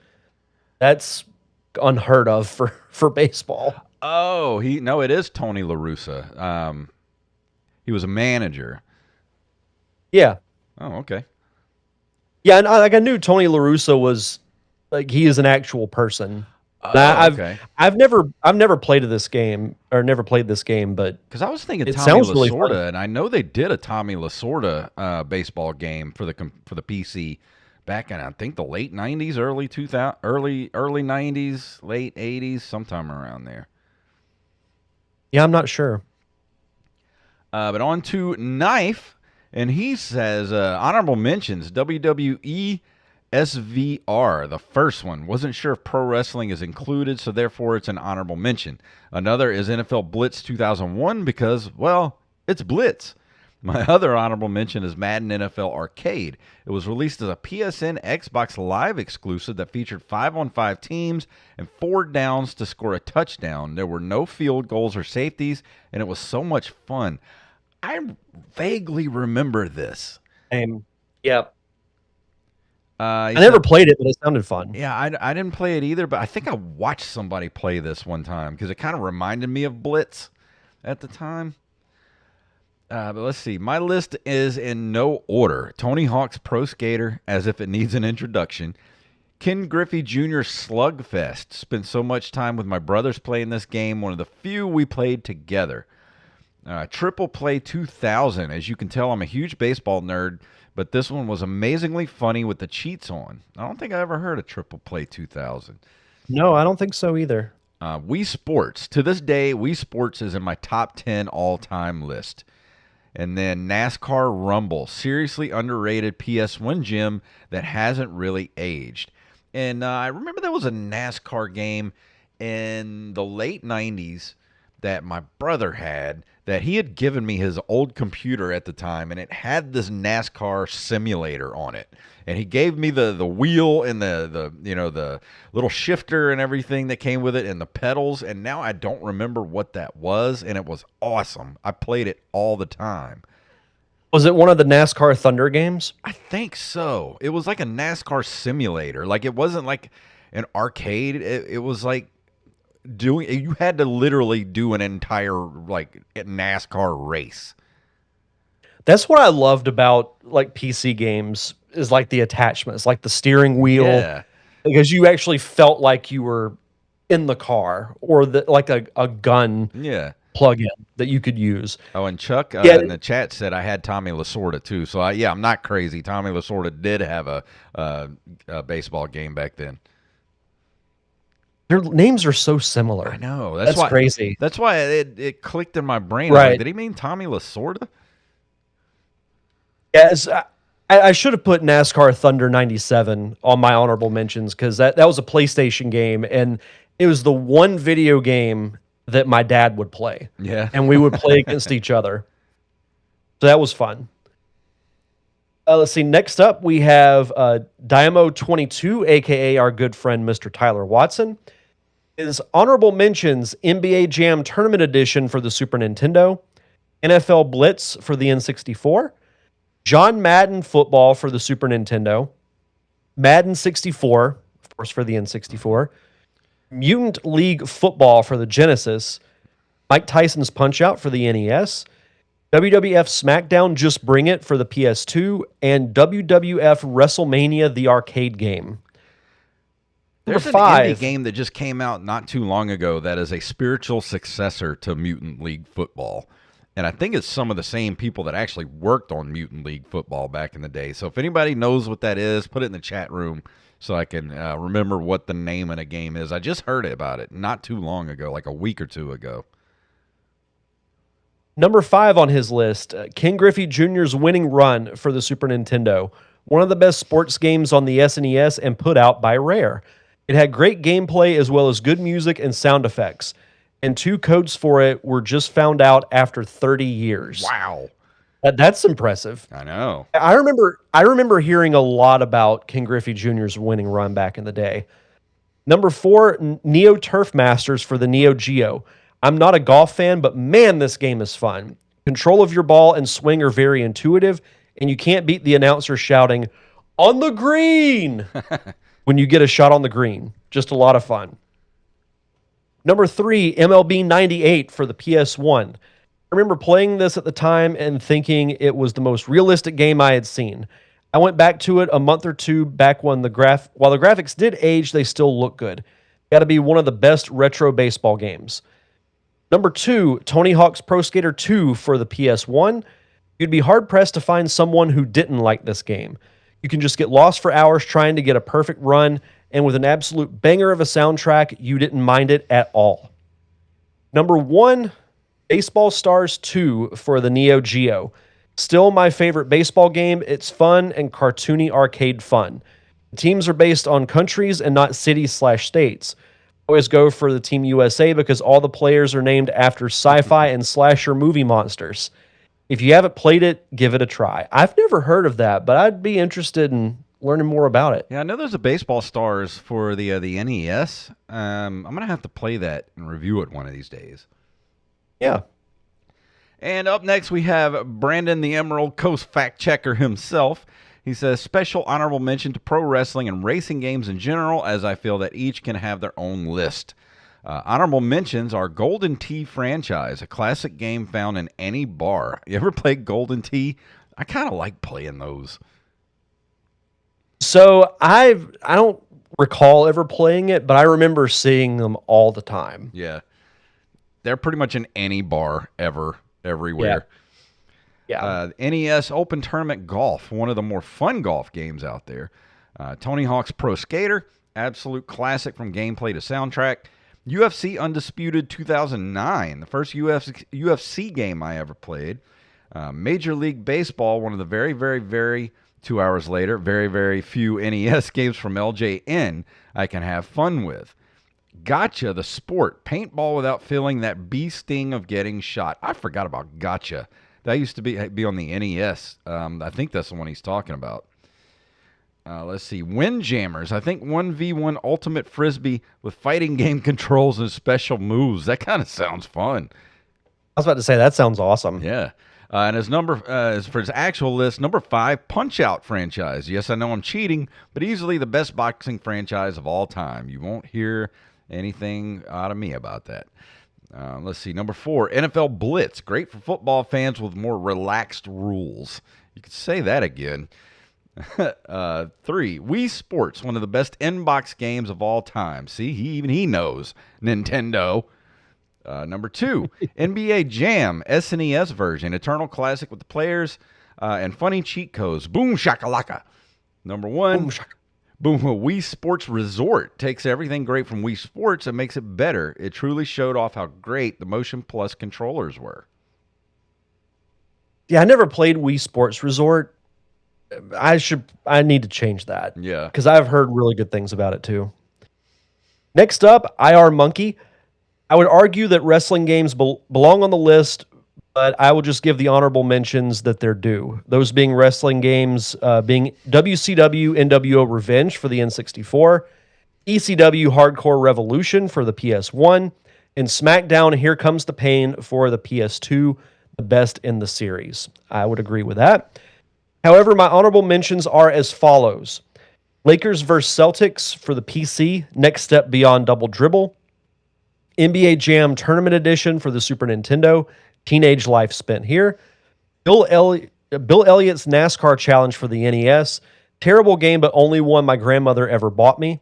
That's unheard of for baseball. Oh, it is Tony La Russa. He was a manager. Yeah. Oh, okay. Yeah, and I knew Tony La Russa was like, he is an actual person. Okay. I've never played this game, but because I was thinking it Tommy sounds really Lasorda, fun. and I know they did a Tommy Lasorda baseball game for the PC back in, I think, the late 90s, early 2000, early 90s, late 80s, sometime around there. Yeah, I'm not sure. But on to Knife, and he says honorable mentions WWE SVR, the first one. Wasn't sure if pro wrestling is included, so therefore it's an honorable mention. Another is NFL Blitz 2001 because, well, it's Blitz. My other honorable mention is Madden NFL Arcade. It was released as a PSN Xbox Live exclusive that featured 5-on-5 teams and 4 downs to score a touchdown. There were no field goals or safeties, and it was so much fun. I vaguely remember this. Yeah. I never played it, but it sounded fun. Yeah, I didn't play it either, but I think I watched somebody play this one time because it kind of reminded me of Blitz at the time. But let's see. My list is in no order. Tony Hawk's Pro Skater, as if it needs an introduction. Ken Griffey Jr. Slugfest. Spent so much time with my brothers playing this game, one of the few we played together. Triple Play 2000. As you can tell, I'm a huge baseball nerd, but this one was amazingly funny with the cheats on. I don't think I ever heard of Triple Play 2000. No, I don't think so either. Wii Sports. To this day, Wii Sports is in my top 10 all-time list. And then NASCAR Rumble, seriously underrated PS1 gem that hasn't really aged. And I remember there was a NASCAR game in the late 90s that my brother had, that he had given me his old computer at the time, and it had this NASCAR simulator on it. And he gave me the wheel and the little shifter and everything that came with it and the pedals, and now I don't remember what that was, and it was awesome. I played it all the time. Was it one of the NASCAR Thunder games? I think so. It was like a NASCAR simulator. Like, it wasn't like an arcade. It was like you had to literally do an entire like NASCAR race. That's what I loved about like PC games, is like the attachments, like the steering wheel, Yeah. because you actually felt like you were in the car, or like a gun Yeah. plug-in that you could use. Oh, and Chuck Yeah. in the chat said I had Tommy Lasorda too. So I'm not crazy. Tommy Lasorda did have a baseball game back then. Their names are so similar. I know. That's why, crazy. That's why it clicked in my brain. I was like, Right. did he mean Tommy Lasorda? Yes, I should have put NASCAR Thunder 97 on my honorable mentions, because that was a PlayStation game, and it was the one video game that my dad would play, Yeah. and we would play against each other. So that was fun. Let's see. Next up, we have Dynamo22, aka our good friend Mr. Tyler Watson. His honorable mentions: NBA Jam Tournament Edition for the Super Nintendo, NFL Blitz for the N64, John Madden Football for the Super Nintendo, Madden 64, of course, for the N64, Mutant League Football for the Genesis, Mike Tyson's Punch-Out for the NES, WWF SmackDown Just Bring It for the PS2, and WWF WrestleMania the arcade game. There's an indie game that just came out not too long ago that is a spiritual successor to Mutant League Football. And I think it's some of the same people that actually worked on Mutant League Football back in the day. So if anybody knows what that is, put it in the chat room so I can remember what the name of the game is. I just heard about it not too long ago, like a week or two ago. Number 5 on his list, Ken Griffey Jr.'s Winning Run for the Super Nintendo. One of the best sports games on the SNES and put out by Rare. It had great gameplay as well as good music and sound effects. And 2 codes for it were just found out after 30 years. Wow. That's impressive. I know. I remember hearing a lot about Ken Griffey Jr.'s Winning Run back in the day. Number 4, Neo Turf Masters for the Neo Geo. I'm not a golf fan, but man, this game is fun. Control of your ball and swing are very intuitive, and you can't beat the announcer shouting, "On the green!" when you get a shot on the green. Just a lot of fun. Number 3, MLB 98 for the PS1. I remember playing this at the time and thinking it was the most realistic game I had seen. I went back to it a month or two back when while the graphics did age, they still look good. Got to be one of the best retro baseball games. Number 2, Tony Hawk's Pro Skater 2 for the PS1. You'd be hard-pressed to find someone who didn't like this game. You can just get lost for hours trying to get a perfect run, and with an absolute banger of a soundtrack, you didn't mind it at all. Number 1, Baseball Stars 2 for the Neo Geo. Still my favorite baseball game. It's fun and cartoony arcade fun. The teams are based on countries and not cities/states. Always go for the Team USA because all the players are named after sci-fi and slasher movie monsters. If you haven't played it, give it a try. I've never heard of that, but I'd be interested in learning more about it. Yeah, I know there's a Baseball Stars for the NES. I'm going to have to play that and review it one of these days. Yeah. And up next, we have Brandon the Emerald Coast fact checker himself. He says, special honorable mention to pro wrestling and racing games in general, as I feel that each can have their own list. Honorable mentions are Golden Tee franchise, a classic game found in any bar. You ever played Golden Tee? I kind of like playing those. So I don't recall ever playing it, but I remember seeing them all the time. Yeah. They're pretty much in any bar everywhere. Yeah. NES Open Tournament Golf, one of the more fun golf games out there. Tony Hawk's Pro Skater, absolute classic from gameplay to soundtrack. UFC Undisputed 2009, the first UFC game I ever played. Major League Baseball, one of the very, very, very 2 hours later, very, very few NES games from LJN I can have fun with. Gotcha, the sport. Paintball without feeling that bee sting of getting shot. I forgot about Gotcha. That used to be on the NES. I think that's the one he's talking about. Let's see. Windjammers. I think 1v1 Ultimate Frisbee with fighting game controls and special moves. That kind of sounds fun. I was about to say, that sounds awesome. Yeah. And as for his actual list, number 5, Punch-Out franchise. Yes, I know I'm cheating, but easily the best boxing franchise of all time. You won't hear anything out of me about that. Let's see. Number 4, NFL Blitz. Great for football fans with more relaxed rules. You could say that again. 3, Wii Sports. One of the best in-box games of all time. See, even he knows Nintendo. Number 2, NBA Jam SNES version, eternal classic with the players and funny cheat codes. Boom shakalaka. Number 1, Wii Sports Resort takes everything great from Wii Sports and makes it better. It truly showed off how great the Motion Plus controllers were. Yeah, I never played Wii Sports Resort. I need to change that. Yeah, because I've heard really good things about it too. Next up, IR Monkey. I would argue that wrestling games belong on the list, but I will just give the honorable mentions that they're due. Those being wrestling games, being WCW NWO Revenge for the N64, ECW Hardcore Revolution for the PS1, and SmackDown Here Comes the Pain for the PS2, the best in the series. I would agree with that. However, my honorable mentions are as follows. Lakers vs. Celtics for the PC, Next Step Beyond Double Dribble. NBA Jam Tournament Edition for the Super Nintendo, Teenage Life Spent Here. Bill Elliott's NASCAR Challenge for the NES, terrible game but only one my grandmother ever bought me.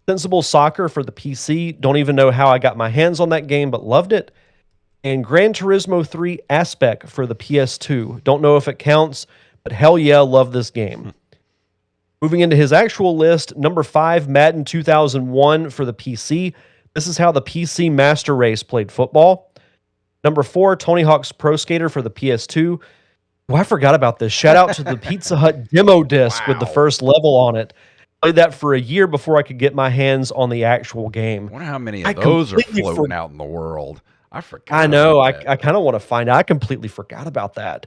Sensible Soccer for the PC, don't even know how I got my hands on that game but loved it. And Gran Turismo 3 Aspect for the PS2, don't know if it counts, but hell yeah, love this game. Moving into his actual list, number 5, Madden 2001 for the PC. This is how the PC Master Race played football. Number 4, Tony Hawk's Pro Skater for the PS2. Oh, I forgot about this. Shout out to the Pizza Hut demo disc with the first level on it. Played that for a year before I could get my hands on the actual game. I wonder how many of those are floating out in the world. I forgot. I know. I kind of want to find out. I completely forgot about that.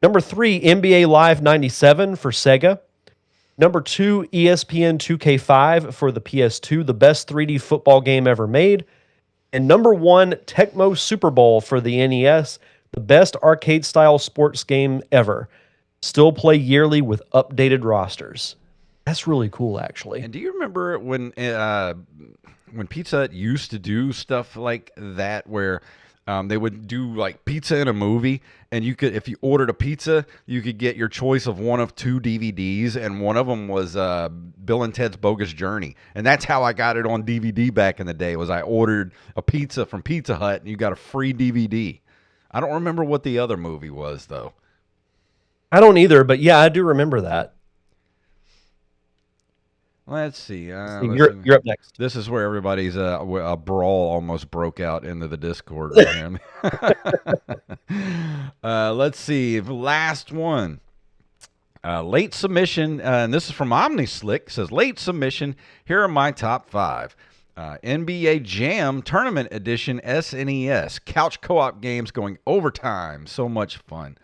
Number 3, NBA Live 97 for Sega. Number 2, ESPN 2K5 for the PS2, the best 3D football game ever made. And number 1, Tecmo Super Bowl for the NES, the best arcade-style sports game ever. Still play yearly with updated rosters. That's really cool, actually. And do you remember when Pizza Hut used to do stuff like that where they would do like pizza in a movie, and you could, if you ordered a pizza, you could get your choice of one of 2 DVDs, and one of them was Bill and Ted's Bogus Journey, and that's how I got it on DVD back in the day. Was I ordered a pizza from Pizza Hut, and you got a free DVD. I don't remember what the other movie was though. I don't either, but yeah, I do remember that. Let's see. You're up next. This is where everybody's a brawl almost broke out into the Discord. Man. Let's see. Last one. Late submission. And this is from OmniSlick. It says, late submission. Here are my top 5. NBA Jam Tournament Edition SNES. Couch co-op games going overtime. So much fun.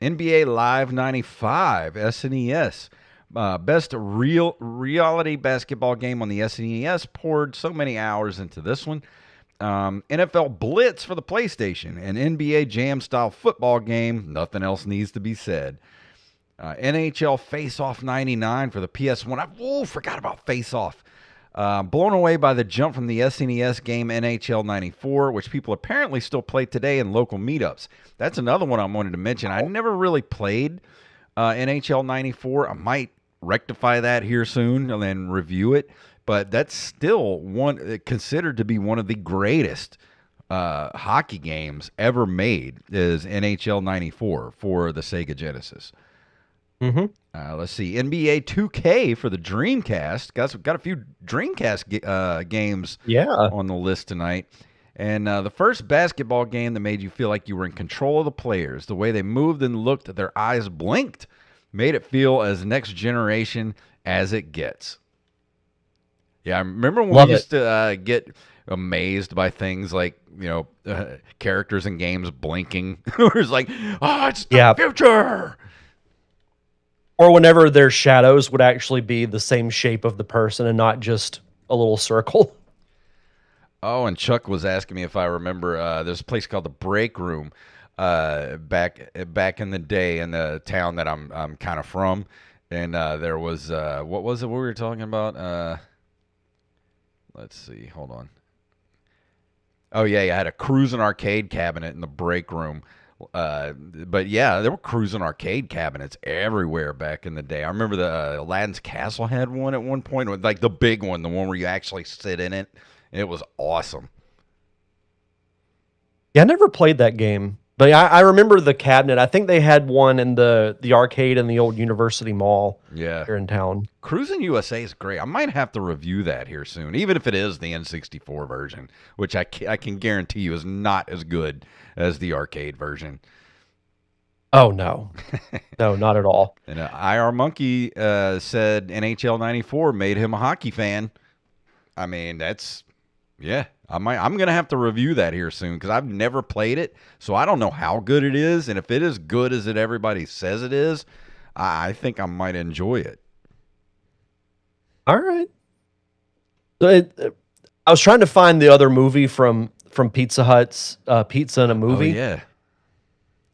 NBA Live 95 SNES. Best reality basketball game on the SNES. Poured so many hours into this one. NFL Blitz for the PlayStation. An NBA Jam style football game. Nothing else needs to be said. NHL Face Off 99 for the PS1. I forgot about Face Off. Blown away by the jump from the SNES game NHL 94, which people apparently still play today in local meetups. That's another one I wanted to mention. I never really played NHL 94. I might rectify that here soon and then review it, but that's still considered to be one of the greatest hockey games ever made is NHL 94 for the Sega Genesis. Let's see, NBA 2K for the Dreamcast. Got a few Dreamcast games on the list tonight. And the first basketball game that made you feel like you were in control of the players, the way they moved and looked, their eyes blinked, made it feel as next generation as it gets. Yeah, I remember when we used to get amazed by things like, characters in games blinking. It was like, oh, it's the future. Or whenever their shadows would actually be the same shape of the person and not just a little circle. Oh, and Chuck was asking me if I remember. There's a place called the Break Room, back in the day in the town that I'm kind of from, and there was what was it we were talking about? Let's see, hold on. Oh yeah, I had a cruising arcade cabinet in the Break Room. But yeah, there were cruising arcade cabinets everywhere back in the day. I remember the Aladdin's Castle had one at one point, like the big one, the one where you actually sit in it. It was awesome. Yeah, I never played that game, but I remember the cabinet. I think they had one in the arcade in the old University Mall here in town. Cruising USA is great. I might have to review that here soon, even if it is the N64 version, which I can guarantee you is not as good as the arcade version. Oh, no. No, not at all. And IR Monkey said NHL 94 made him a hockey fan. I mean, that's... Yeah, I'm going to have to review that here soon because I've never played it, so I don't know how good it is. And if it is good as everybody says it is, I think I might enjoy it. All right. So I was trying to find the other movie from Pizza Hut's Pizza in a Movie. Oh, yeah.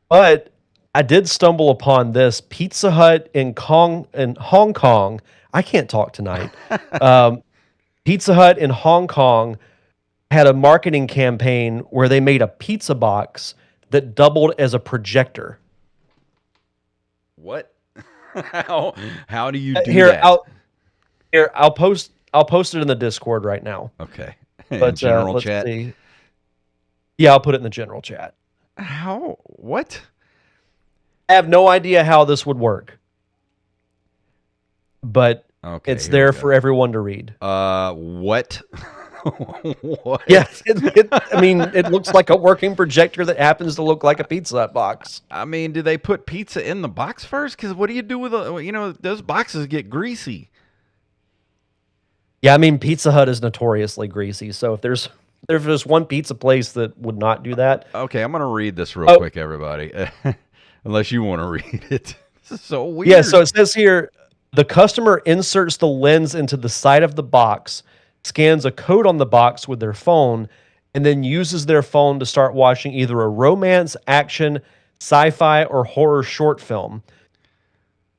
But I did stumble upon this Pizza Hut in Hong Kong. I can't talk tonight. Pizza Hut in Hong Kong had a marketing campaign where they made a pizza box that doubled as a projector. What? How do you do that? I'll post it in the Discord right now. Okay. But general chat. See. Yeah, I'll put it in the general chat. How? What? I have no idea how this would work. But it's there for everyone to read. What? What? Yeah, I mean, it looks like a working projector that happens to look like a Pizza Hut box. I mean, do they put pizza in the box first? Because what do you do with those boxes get greasy? Yeah, I mean, Pizza Hut is notoriously greasy. So if there's one pizza place that would not do that. Okay, I'm gonna read this real quick, everybody. Unless you want to read it. This is so weird. Yeah, so it says here, the customer inserts the lens into the side of the box, scans a code on the box with their phone, and then uses their phone to start watching either a romance, action, sci-fi, or horror short film.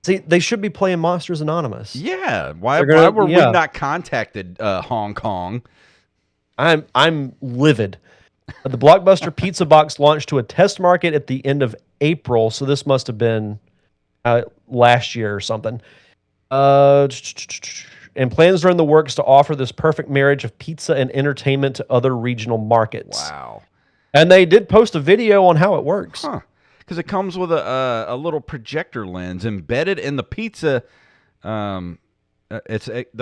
See, they should be playing Monsters Anonymous. Yeah, why were we not contacted, Hong Kong? I'm livid. The Blockbuster Pizza Box launched to a test market at the end of April, so this must have been last year or something. And plans are in the works to offer this perfect marriage of pizza and entertainment to other regional markets. Wow. And they did post a video on how it works. Huh. Because it comes with a little projector lens embedded in the pizza. The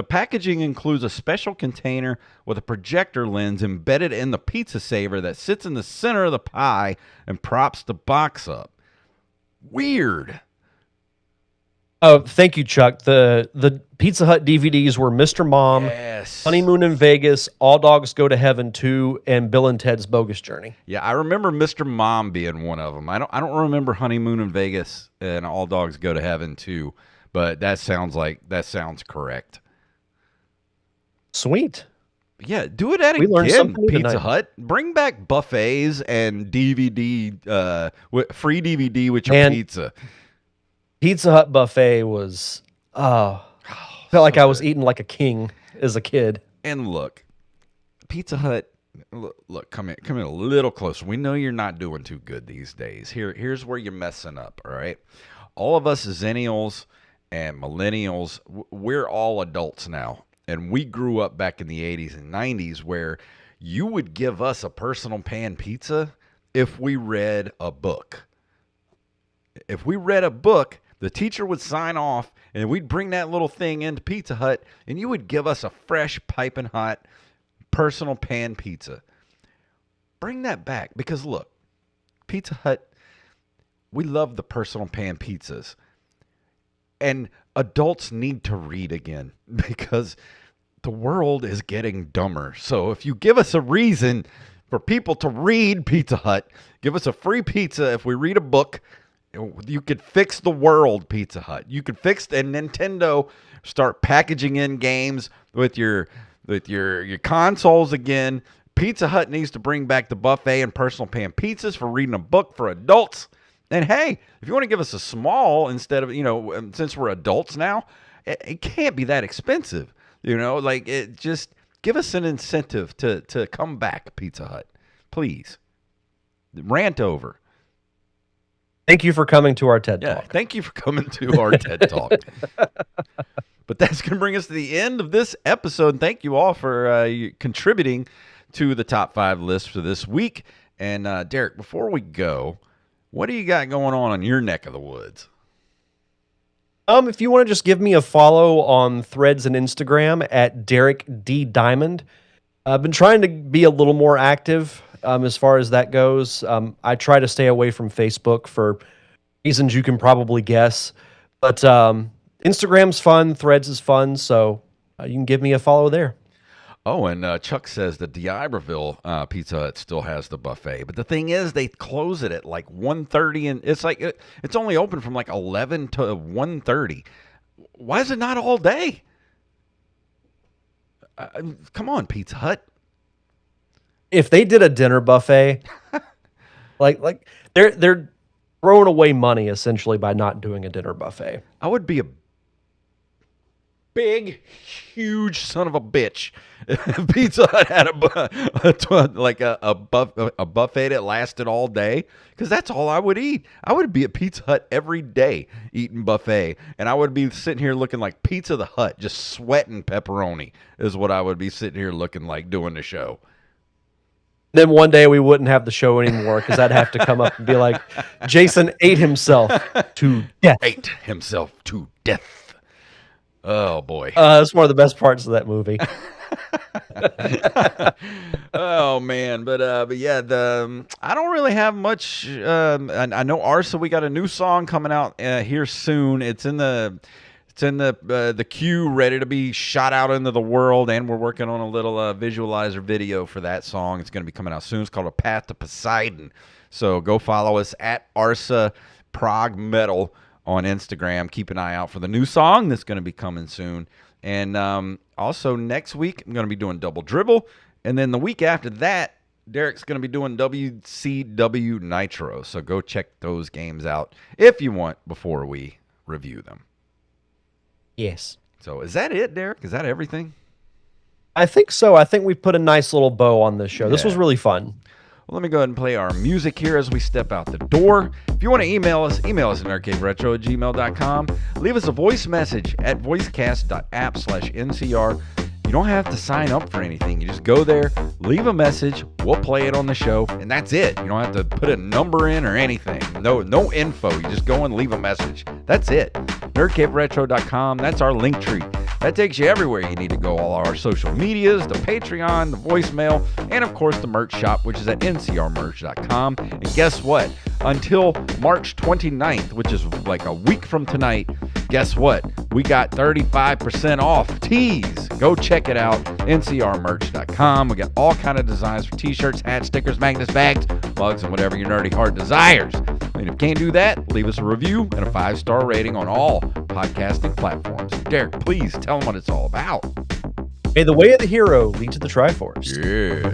packaging includes a special container with a projector lens embedded in the pizza saver that sits in the center of the pie and props the box up. Weird. Oh, thank you, Chuck. The Pizza Hut DVDs were Mr. Mom, yes, Honeymoon in Vegas, All Dogs Go to Heaven 2, and Bill and Ted's Bogus Journey. Yeah, I remember Mr. Mom being one of them. I don't remember Honeymoon in Vegas and All Dogs Go to Heaven 2, but that sounds correct. Sweet. Yeah, do it at again, Pizza Hut. Bring back buffets and DVD, free DVD with your pizza. Pizza Hut buffet was, felt like I was eating like a king as a kid. And look, Pizza Hut, look, come in a little closer. We know you're not doing too good these days. Here's where you're messing up, all right? All of us Zennials and Millennials, we're all adults now. And we grew up back in the 80s and 90s where you would give us a personal pan pizza if we read a book. If we read a book, the teacher would sign off, and we'd bring that little thing into Pizza Hut, and you would give us a fresh, piping hot, personal pan pizza. bring that back because look, Pizza Hut, we love the personal pan pizzas. And adults need to read again because the world is getting dumber. So if you give us a reason for people to read Pizza Hut, give us a free pizza if we read a book, you could fix the world, Pizza Hut. You could fix, and Nintendo start packaging in games with your consoles again. Pizza Hut needs to bring back the buffet and personal pan pizzas for reading a book for adults. And hey, if you want to give us a small instead of, since we're adults now, it can't be that expensive. Like it just give us an incentive to come back, Pizza Hut. Please. Rant over. Thank you for coming to our TED Talk. Thank you for coming to our TED Talk. But that's going to bring us to the end of this episode. Thank you all for contributing to the top 5 list for this week. And Derek, before we go, what do you got going on your neck of the woods? If you want to just give me a follow on Threads and Instagram at Derek D. Diamond. I've been trying to be a little more active as far as that goes. I try to stay away from Facebook for reasons you can probably guess. But Instagram's fun, Threads is fun, so you can give me a follow there. Oh, and Chuck says that the Iberville Pizza Hut still has the buffet. But the thing is, they close it at like 1:30, and it's like it's only open from like 11 to 1:30. Why is it not all day? Come on, Pizza Hut. If they did a dinner buffet, like they're throwing away money essentially by not doing a dinner buffet. I would be a big, huge son of a bitch if Pizza Hut had a buffet that lasted all day, because that's all I would eat. I would be at Pizza Hut every day eating buffet, and I would be sitting here looking like Pizza the Hut, just sweating pepperoni is what I would be sitting here looking like doing the show. Then one day we wouldn't have the show anymore because I'd have to come up and be like, Jason ate himself to death. Ate himself to death. Oh, boy. That's one of the best parts of that movie. Oh, man. But yeah, I don't really have much. I know Arsa, we got a new song coming out here soon. It's in the queue, ready to be shot out into the world, and we're working on a little visualizer video for that song. It's going to be coming out soon. It's called A Path to Poseidon. So go follow us at Arsa Prog Metal on Instagram. Keep an eye out for the new song that's going to be coming soon. And also next week, I'm going to be doing Double Dribble. And then the week after that, Derek's going to be doing WCW Nitro. So go check those games out if you want before we review them. Yes. So is that it, Derek? Is that everything? I think so. I think we put a nice little bow on this show. Yeah. This was really fun. Well, let me go ahead and play our music here as we step out the door. If you want to email us at nerdcaveretro@gmail.com. Leave us a voice message at voicecast.app/NCR. You don't have to sign up for anything. You just go there, leave a message, we'll play it on the show, and that's it. You don't have to put a number in or anything. No info. You just go and leave a message. That's it. nerdcaveretro.com. That's our link tree. That takes you everywhere you need to go. All our social medias, the Patreon, the voicemail, and of course the merch shop, which is at ncrmerch.com. And guess what? Until March 29th, which is like a week from tonight, guess what? We got 35% off tees. Go check it out, ncrmerch.com. We got all kind of designs for t-shirts, hats, stickers, magnets, bags, mugs, and whatever your nerdy heart desires. And if you can't do that, leave us a review and a 5-star rating on all podcasting platforms. Derek, please tell them what it's all about. May the way of the hero lead to the Triforce. Yes.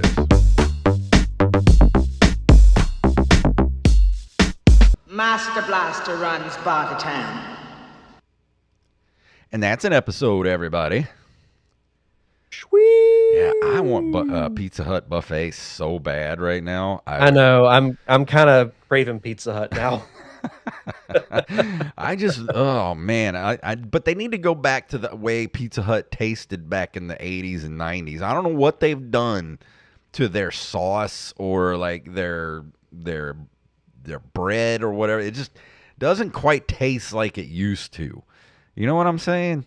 Master Blaster runs Bartertown. And that's an episode, everybody. Sweet. Yeah, I want Pizza Hut buffet so bad right now. I know. I'm kind of craving Pizza Hut now. Oh man, but they need to go back to the way Pizza Hut tasted back in the 80s and 90s. I don't know what they've done to their sauce or like their bread or whatever. It just doesn't quite taste like it used to. You know what I'm saying?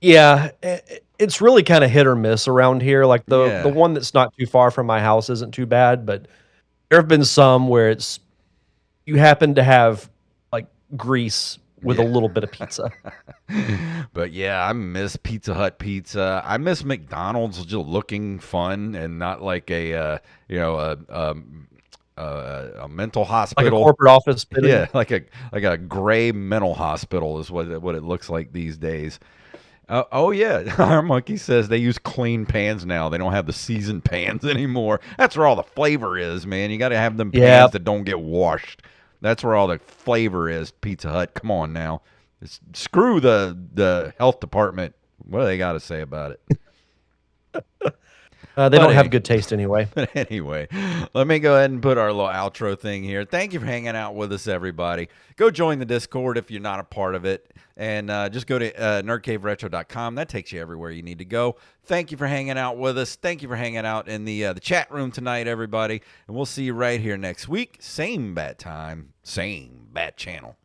Yeah. it's really kind of hit or miss around here. Like the Yeah. the one that's not too far from my house isn't too bad, but there have been some where it's you happen to have like grease with a little bit of pizza. But yeah, I miss Pizza Hut pizza. I miss McDonald's just looking fun and not like a a mental Like a hospital. corporate office building. Yeah, like a gray mental hospital is what it looks like these days. Oh yeah, our monkey says they use clean pans now. They don't have the seasoned pans anymore. That's where all the flavor is, man. You got to have them pans Yep. that don't get washed. That's where all the flavor is. Pizza Hut, come on now. Screw the health department. What do they got to say about it? They don't Buddy. have good taste anyway. But anyway, let me go ahead and put our little outro thing here. Thank you for hanging out with us, everybody. Go join the Discord if you're not a part of it. And just go to nerdcaveretro.com. That takes you everywhere you need to go. Thank you for hanging out with us. Thank you for hanging out in the chat room tonight, everybody. And we'll see you right here next week. Same bat time, same bat channel.